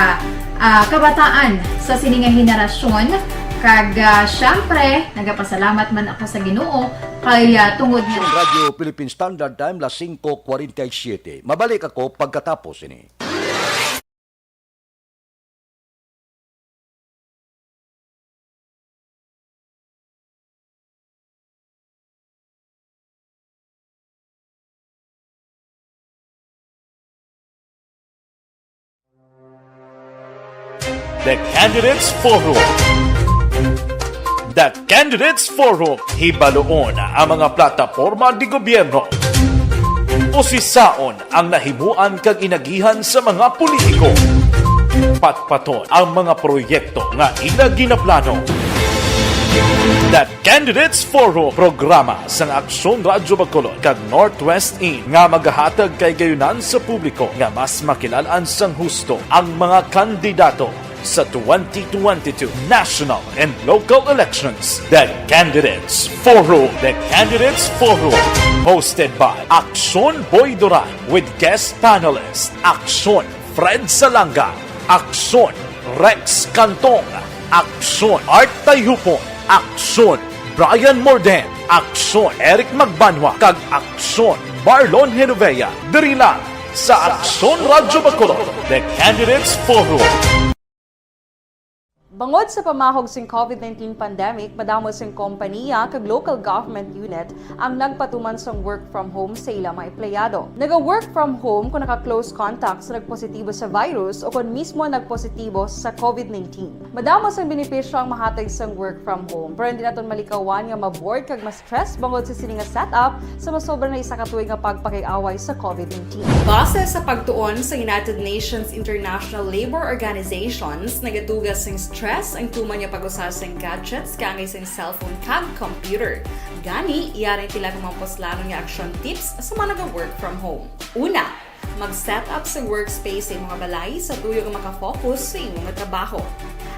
kabataan sa sininga henerasyon. Kag syempre, nagapasalamat man ako sa Ginoo kay tungod niya. Radio Philippine Standard Time, las 5:47. Mabalik ako pagkatapos ini. The Candidates Forum. The Candidates Forum, hibaloon ang mga plataporma di gobyerno. Usisaon ang nahimuan kag inagihan sa mga politiko. Patpaton ang mga proyekto nga ila ginaplano. The Candidates Forum, programa sang Aksyon Radio Bacolod kag Northwest In nga magahatag kay gayunan sa publiko nga mas makilalaan sang husto ang mga kandidato sa 2022 national and local elections. The Candidates Forum. The Candidates Forum. Hosted by Aksyon Boy Duran with guest panelists Aksyon Fred Salanga, Aksyon Rex Cantong, Aksyon Art Tayhupon, Aksyon Brian Morden, Aksyon Eric Magbanwa, kag Aksyon Marlon Genovea. Diri lang sa Aksyon Radio Bacolod. The Candidates Forum. Bangod sa pamahog sing COVID-19 pandemic, madamo sing kompanya kag local government unit ang nagpatuman sang work from home sa ilang mga empleyado. Naga-work from home kung naka-close contact sa nagpositibo sa virus o kung mismo nagpositibo sa COVID-19. Madamo sang benepisyo ang mahatag sang work from home, pero hindi naton malikawan nga maboard kag ma-stress bangod sa sining nga setup sa masobra na isa ka tuig nga pagpakiaway sa COVID-19. Base sa pagtuon sa United Nations International Labor Organizations, nagatugas sing stress ang tuman niya pag-usas ng gadgets kangay sa cellphone kag computer. Gani, iyaring pila ng mga poslano niya action tips sa mga nag-work from home. Una, mag-set up sa workspace sa mga balay sa tuyo nga makafocus sa imong trabaho.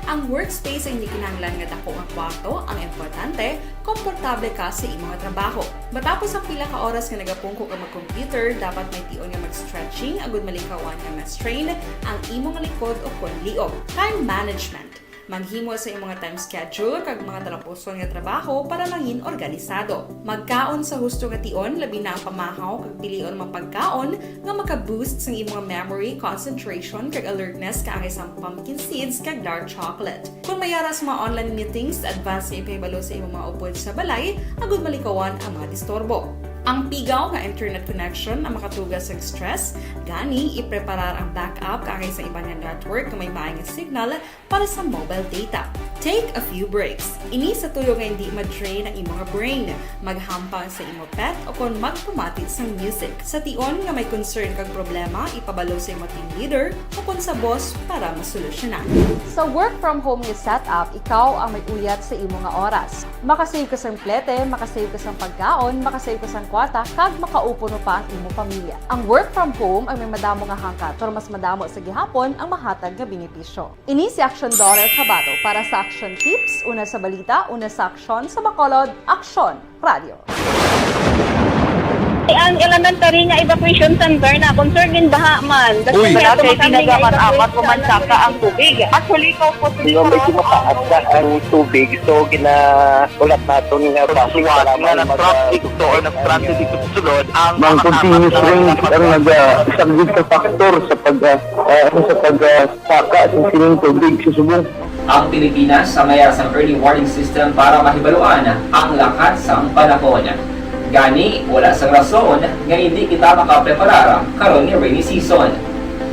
Ang workspace ay hindi kinahanglan nga dako ang kwarto, ang importante, komportable ka sa imong trabaho. Matapos ang pila ka oras nga nagapungko ka mag-computer, dapat may tion nga mag-stretching agud malikawan nga ma-strain ang imong likod o konliog. Time management. Maghimo sa imong time schedule kag mga talapuson nga trabaho para maging organisado. Magkaon sa husto nga tion, labi na ang pamahaw kag pilion mga pagkaon nga maka-boost sa imong memory, concentration kag alertness kaangay sa pumpkin seeds kag dark chocolate. Kung mayaras mga online meetings, advance nga ipahibalo sa imong mga upod sa balay, agud malikawan ang mga disturbo. Ang pigaw nga internet connection ang makatugas sa stress, gani ipreparar ang backup kaangay sa ibang network nga may maayong signal para sa mobile data. Take a few breaks. Ini sa tuyo nga hindi ma-drain ang imong brain. Maghampang sa imong pet o kung magpumatid sa music. Sa tion nga may concern kag problema, ipabalo sa imong team leader o kung sa boss para masolusyonan. Sa work from home nga setup, ikaw ang may uyat sa imong nga oras. Makasave ka sa plete, makasave ka sa pagkaon, makasave ka sa kwata, kag makaupo no pa ang imong pamilya. Ang work from home ay may madamo nga hangkat, pero mas madamo sa gihapon ang mahatag nga benepisyo. Ini si Action Daughter Cabato para sa Action Tips, una sa balita, una sa aksyon sa Bacolod, Aksyon Radio. Ang elementary nga evacuation center na concern din baha man. Uy, kay ginagamat-amat kumansaka ang tubig. Actually, ikaw po Hindi may kumataas na ang tubig. So, ulat natin nga pasiwala nga ng traffic to or ng-traffic dito sa sulod. Ang continuous rain ang nag-isang factor sa pagsaka sa sining tubig sa subong. Ang Pilipinas sa mayroon sang early warning system para mahibaluan ang lakat sang panahon. Gani, wala sang rason nga hindi kita makapreparar karon ni rainy season.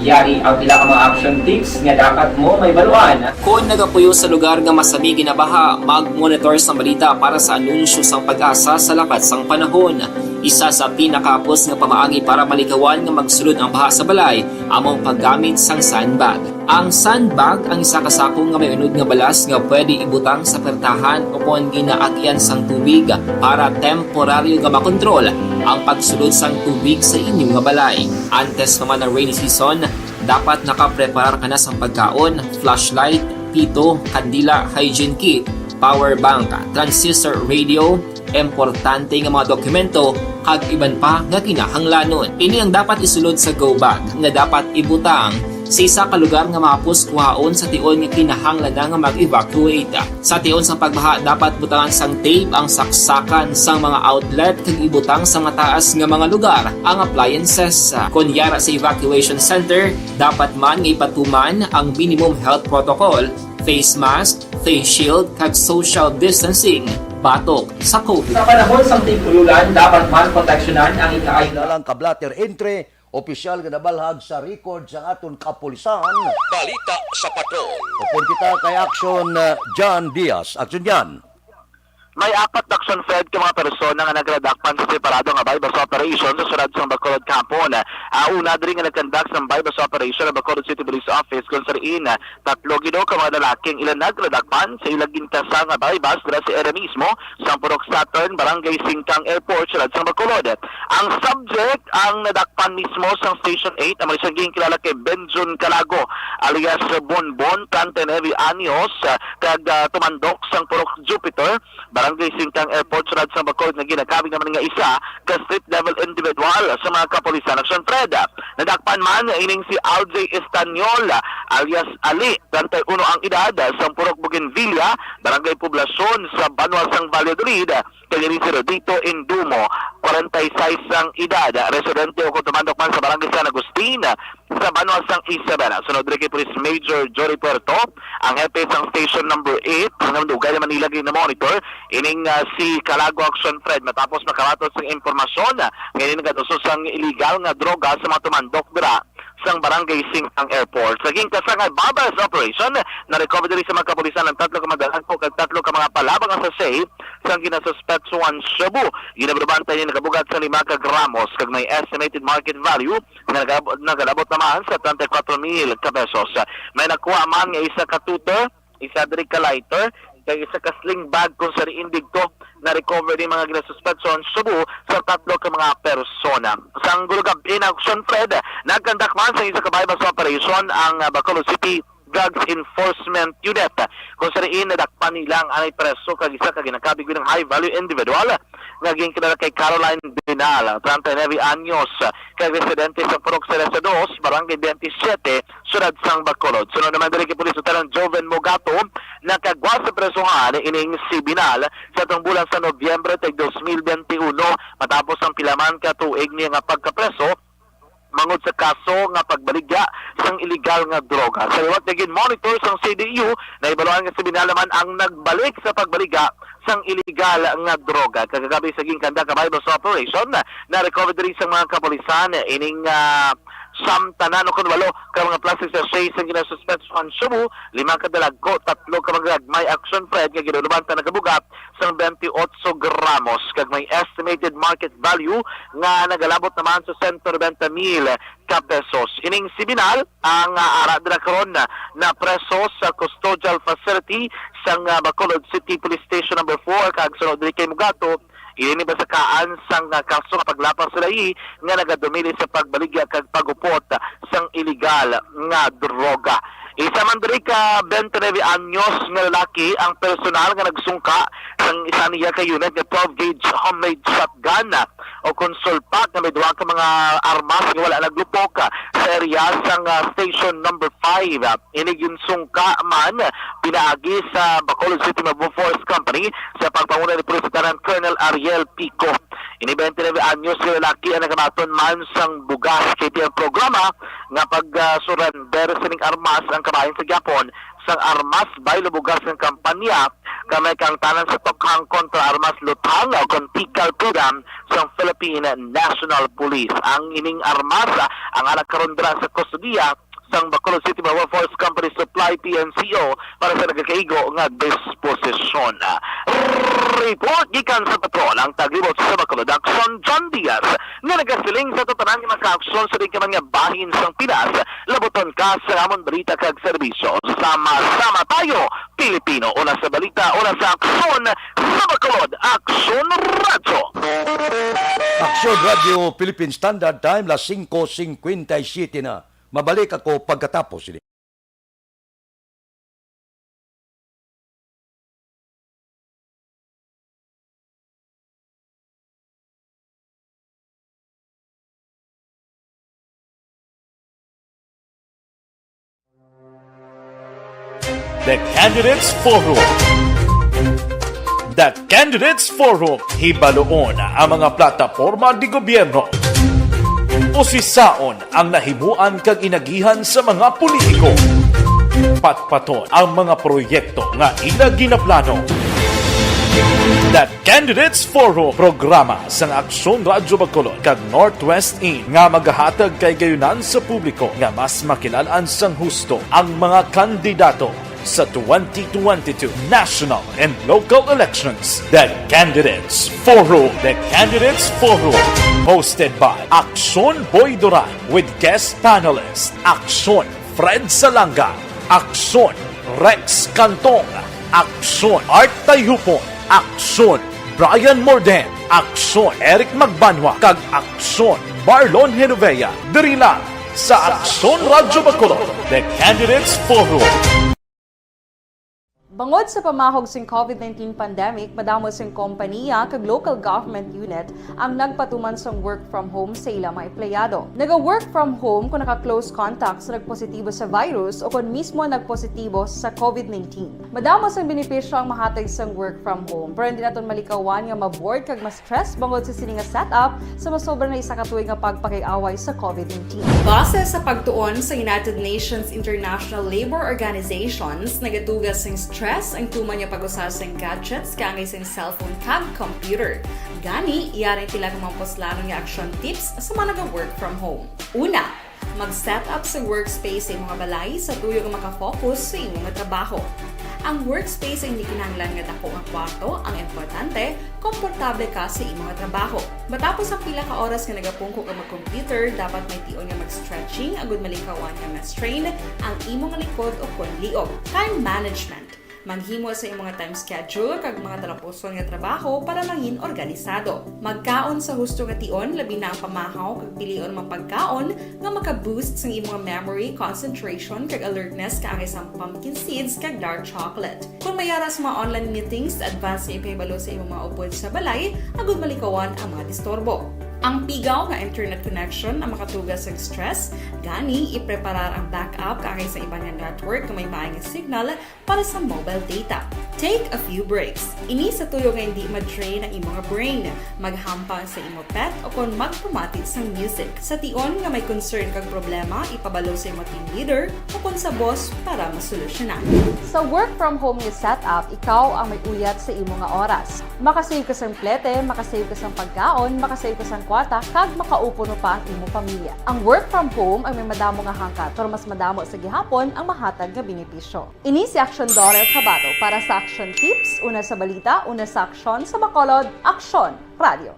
Yari ang pila ka mga action tips nga dapat mo may baluan. Kung nagapuyo sa lugar nga masabi ginabaha, mag-monitor sa balita para sa anunsyo sang pag-asa sa lakat sang panahon. Isa sa pinakapos nga pamaagi para malikawan nga magsulod ang baha sa balay, among paggamit sang sandbag. Ang sandbag ang isa ka sako nga may unod nga balas nga pwede ibutang sa pertahan o kung ginaagyan sang tubig para temporaryo nga makontrol ang pagsulod sang tubig sa inyong nga balay. Antes naman ng rainy season, dapat nakapreparar ka na sang pagkaon, flashlight, pito, kandila, hygiene kit, power bank, transistor radio, importante nga mga dokumento kag iban pa nga kinahanglanon. Ini ang dapat isulod sa go bag nga dapat ibutang sa isa ka lugar nga mapos kuhaon sa tion nga kinahanglan nga mag-evacuate. Sa tion sa pagbaha dapat butangan sang tape ang saksakan sang mga outlet kag ibutang sa mataas nga mga lugar ang appliances. Kunyara sa evacuation center, dapat man nga ipatuman ang minimum health protocol, face mask, face shield kag social distancing batok sa COVID. Sa panahon sang tig-ululan, dapat man proteksyonan ang ikaayo Dalang kablater entre opisyal nga nabalhag sa record sa aton kapulisan. Balita sa patrol. Upon kita kay Action John Diaz. Action John. May 4 na action fed ka mga persona nga nagradakpan sa separado nga bypass operation sa sulad sa Bacolod Campon. Una diri nga nagkandak sa bypass operation sa Bacolod City Police Office kung sariin 3 gido ka mga lalaking ilan nagradakpan sa ilang gintasang nga bypass dira sa area mismo sa Purok Saturn, Barangay Singkang Airport sulad sa Bacolod. Ang subject ang nadakpan mismo sa Station 8 ang magsaging kilala kay Benjun Calago alias Bonbon, 39 anyos, kag tumandok sa Purok Jupiter, Barangay Singkang Airport sulad sa Bacolod nga ginakabig naman nga isa ka street level individual sa mga kapulisan. Action Fred, nadakpan man ining si Alj Estanyol alias Ali, 31 ang edad, sa Purok Bougainvillea, Barangay Poblacion sa Banwas ng Valladolid, kay si Rodito Indumo, 46 ang edad, residente o tumandok man sa Barangay San Agustin sa Banwas ng Isabela. Sunod rin kay Police Major Jory Puerto, ang hepe sa Station number 8 ng Dugay naman nilagay na monitor ining si Calago Action Fred matapos makaratos ng impormasyon ngayon nagatusos ang illegal nga droga sa mga tumandok dira sang Barangay Singkang Airport. Saging kasangay bypass operation na recover diri sa mga kapulisan ng 3 ka madalagpo kag 3 ka mga palabang ang sasay sang ginasuspetsuan Shabu. Ginabarbantay ni nakabugat sa 5 ka gramos kag may estimated market value na nagalabot naman sa 34,000 ka pesos. May nakuha man nga isa ka tutor, isa diri ka lighter, kay isa ka sling bag kung sa riindig to na recover din mga ginasuspetsuan Cebu sa 3 ka mga persona. Sa Gulugab in Action Fred, nagkandak man sa isa ka bypass operation ang Bacolod City Drugs Enforcement Unit. Kung sa riin, nadakpan nilang anay preso kag isa ka ginakabig ng high value individual naging kilala kay Caroline Binal, 39 anyos, kay residente sa Purok Celeste 2, Barangay 27, Sunod sang Bacolod. Sunod naman diri kay Pulis Lieutenant Joven Mogato, nakagwa sa presuhan ining si Binal sa itong bulan sa Nobyembre 2021 matapos ang pilaman ka tuig niya nga pagkapreso mangod sa kaso nga pagbaligya sang illegal nga droga. Sa liwat naging monitor sang CDU na ibaluan nga si Binal naman ang nagbalik sa pagbaligya sang illegal nga droga. Kagagabi sa gingkanda ka bypass operation na recover diri sang mga kapulisan ining samtanan o kunwalo ka mga plastic sachet sa ginasuspetsuhan Cebu, 5 ka dalagko, 3 ka magagmay Action Fred nga ginulubanta nagabugat sang 28 gramos kag may estimated market value nga nagalabot naman sa 190,000 ka pesos. Ining si Binal ang ara dira karon na preso sa custodial facility sang Bacolod City Police Station number 4 kag sunod diri kay Mugato. Ini ba sa kaan sang kaso nga paglapas sila nga nagadumili sa pagbaligya kag pagupot sang illegal nga droga. Isa man diri ka 29 anyos nga lalaki ang personal nga nagsungka sang isa niya ka unit nga 12 gauge homemade shotgun o konsulpak nga may duha ka mga armas nga wala naglupok sa area sang station number 5. Ini ginsungka man pinaagi sa Bacolod City Mobile Force Company sa pagpanguna ni Police Lieutenant Colonel Ariel Pico. Ini 29 anyos nga lalaki ang nagamaton man sang bugas kay tiyang programa nga pag-surrender sining armas ang kabahin sa Japon sang armas bay lubugas ng kampanya kamay kang tanan sa tokhang kontra armas lutang o Contical program sa Philippine National Police. Ang ining armas ang anak karondra sa kustudiya sang Bacolod City Power Force Company Supply PNCO para sa nagakaigo nga disposisyon. Report gikan sa patrol ang taglibot sa Bacolod Action John Diaz nga nagasiling sa tatanan nga maka-aksyon sa di ka mga bahin sang Pinas laboton ka sa amon balita kag serbisyo. Sama-sama tayo Pilipino, una sa balita, una sa aksyon sa Bacolod Action Radio. Aksyon Radio Philippine Standard Time, las 5:57 na. Mabalik ako pagkatapos ini. The Candidates Forum. The Candidates Forum, hibaloon ang mga plataporma di gobyerno. Usisaon ang nahimuan kag inagihan sa mga politiko. Patpaton ang mga proyekto nga ila ginaplano. The Candidates Forum, programa sang Aksyon Radyo Bacolod kag Northwest In nga magahatag kay gayunan sa publiko nga mas makilalaan sang husto ang mga kandidato sa 2022 national and local elections. The Candidates Forum. The Candidates Forum. Hosted by Aksyon Boy Duran with guest panelist Aksyon Fred Salanga, Aksyon Rex Cantong, Aksyon Art Tayhupon, Aksyon Brian Morden, Aksyon Eric Magbanwa, kag Aksyon Marlon Genovea. Diri lang sa Aksyon Radyo Bacolod. The Candidates Forum. Bangod sa pamahog sing COVID-19 pandemic, madamo sing kompanya kag local government unit ang nagpatuman sang work from home sa ilang mga empleyado. Naga-work from home kung naka-close contact sa nagpositibo sa virus o kung mismo nagpositibo sa COVID-19. Madamo sang benepisyo ang mahatag sang work from home, pero hindi naton malikawan nga maboard kag ma-stress bangod sa sining nga setup sa masobra na isa ka tuig nga pagpakiaway sa COVID-19. Base sa pagtuon sa United Nations International Labor Organizations, nagatugas sing stress ang tuman niya pag-usas ng gadgets kangay sa cellphone kag computer. Gani, iyaring tila ng mga poslano nga action tips sa mga nag-work from home. Una, mag-set up sa workspace sa mga balay sa tuyo nga makafocus sa imong trabaho. Ang workspace ay hindi kinahanglan nga dako ang kwarto, ang importante, komportable ka sa imong trabaho. Matapos ang pila ka oras nga nagapungko ka mag-computer, dapat may tion nga mag-stretching agud malikawan nga ma-strain ang imong likod o konliog. Time management. Maghimo sa imong time schedule kag mga talapuson nga trabaho para maging organisado. Magkaon sa husto nga tion, labi na ang pamahaw kag pilion mang pagkaon nga maka-boost sa imong memory, concentration kag alertness kaangay sa pumpkin seeds kag dark chocolate. Kung mayaras mga online meetings, advance nga ipahibalo sa imong mga upod sa balay, agud malikawan ang mga disturbo. Ang pigaw nga internet connection ang makatugas sa stress, gani ipreparar ang backup kaangay sa ibang network kung may maayong signal para sa mobile data. Take a few breaks. Ini sa tuyo nga hindi ma-drain ang imong brain, maghampang sa imong pet o kung magpumatit sa music. Sa tion nga may concern kag problema, ipabalo sa imong team leader o kung sa boss para masolusyonan. Sa work from home nga setup, ikaw ang may uyat sa imong nga oras. Makasave ka sa plete, makasave ka sa pagkaon, makasave ka sa kwata, kag makaupo no pa ang imong pamilya. Ang work from home ay may madamo nga hangkat, pero mas madamo sa gihapon ang mahatag nga benepisyo. Ini si Aksyon Dorel Cabato para sa Action Tips, una sa balita, una sa aksyon sa Bacolod, Aksyon Radio.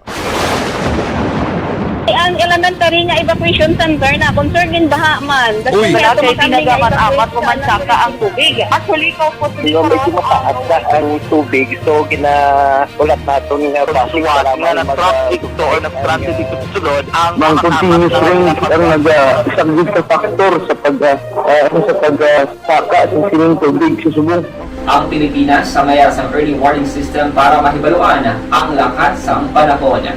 Ang elementary nga evacuation center na concern din baha man. Uy, kaya pinagaman-amat kumansaka ang tubig. Actually, ikaw po sa dito medyo mataas na ang tubig. So, ulat natin nga pasuwag nga ng traffic to or ng traffic dito sa sulod ang continuous rain ang nag-subject sa factor sa pagsaka sa sining tubig sa subong. Ang Pilipinas sa mayas ang early warning system para mahibaluan ang lakas sang panahon.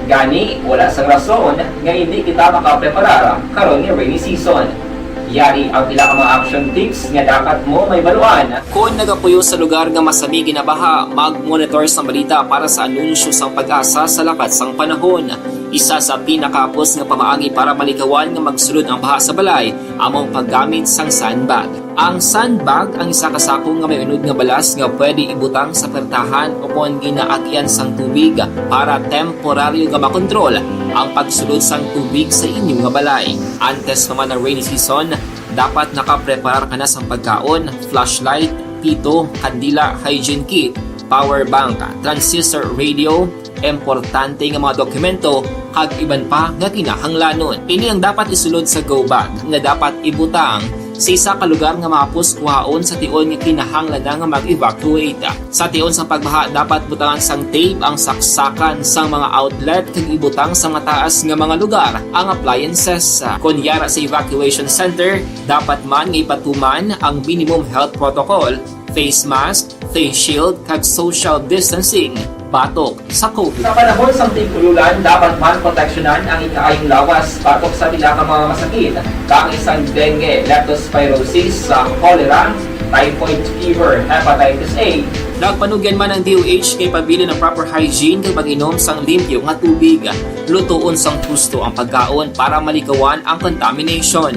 Gani, wala sang rason nga hindi kita makapreparar karon ni rainy season. Yari ang pila ka mga action tips nga dapat mo may baluan. Kung nagapuyo sa lugar nga masabi ginabaha, mag-monitor sa balita para sa anunsyo sang pag-asa sa lakat sang panahon. Isa sa pinakapos nga pamaagi para malikawan nga magsulod ang baha sa balay, among paggamit sang sandbag. Ang sandbag ang isa ka sako nga may unod nga balas nga pwede ibutang sa pertahan o kung ginaagyan sang tubig para temporaryo nga makontrol ang pagsulod sang tubig sa inyong nga balay. Antes naman ng rainy season, dapat nakapreparar ka na sang pagkaon, flashlight, pito, kandila, hygiene kit, power bank, transistor radio, importante nga mga dokumento kag iban pa nga kinahanglanon. Ini ang dapat isulod sa go bag nga dapat ibutang sa isa ka lugar nga mapos kuhaon sa tion nga kinahanglan nga mag-evacuate. Sa tion sa pagbaha dapat butangan sang tape ang saksakan sang mga outlet kag ibutang sa mataas nga mga lugar ang appliances. Kunyara sa evacuation center, dapat man nga ipatuman ang minimum health protocol, face mask, face shield kag social distancing batok sa COVID. Sa panahon sa tigululan, dapat man proteksyonan ang ikaayong lawas batok sa pila ka mga masakit, kang isang dengue, leptospirosis, cholera, typhoid fever, hepatitis A. Nagpanugyan man ang DOH kay pabili ng proper hygiene kay pag-inom sang limpyo nga tubig. Lutuon sang husto ang pagkaon para malikawan ang contamination.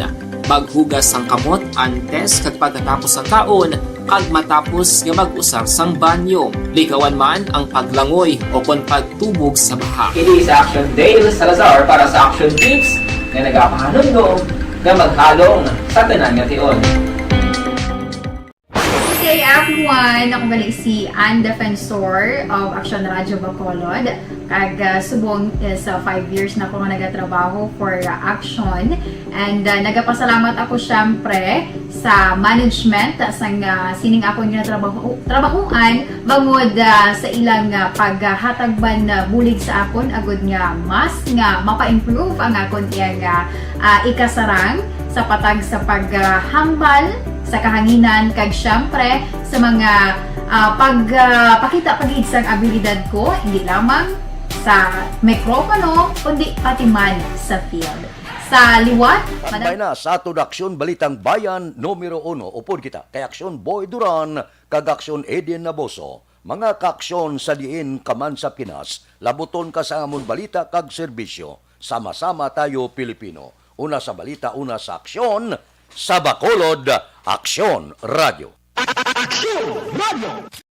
Maghugas sang kamot antes kag pagkatapos ang kaon kag matapos nga mag-usar sang banyo. Likawan man ang paglangoy o kon pagtubog sa baha. Kini sa Action Dale Salazar para sa Action Tips nga nagapahanundong nga maghalong sa tanan nga tion. Hey everyone! Ako gali si Ann Defensor of Action Radio Bacolod. Kag subong sa 5 years na ako nga nagatrabaho for Action. And nagapasalamat ako syempre sa management sang sining ako nga trabahuan bangod sa ilang paghatagban na bulig sa akon agud nga mas nga mapa-improve ang akon nga ikasarang sa patag sa paghambal sa kahanginan kag syempre sa mga pakita pagid sang abilidad ko hindi lamang sa mikropono kundi pati man sa field. Sa liwat, Tambay na sa atong Aksyon Balitang Bayan numero 1. Upod kita kay Aksyon Boy Duran kag Aksyon Edien Naboso. Mga kaaksyon sa diin kaman sa Pinas, labuton ka sa amon balita kag serbisyo. Sama-sama tayo Pilipino. Una sa balita, una sa aksyon, sa Bacolod, Aksyon Radio. Aksyon Radio!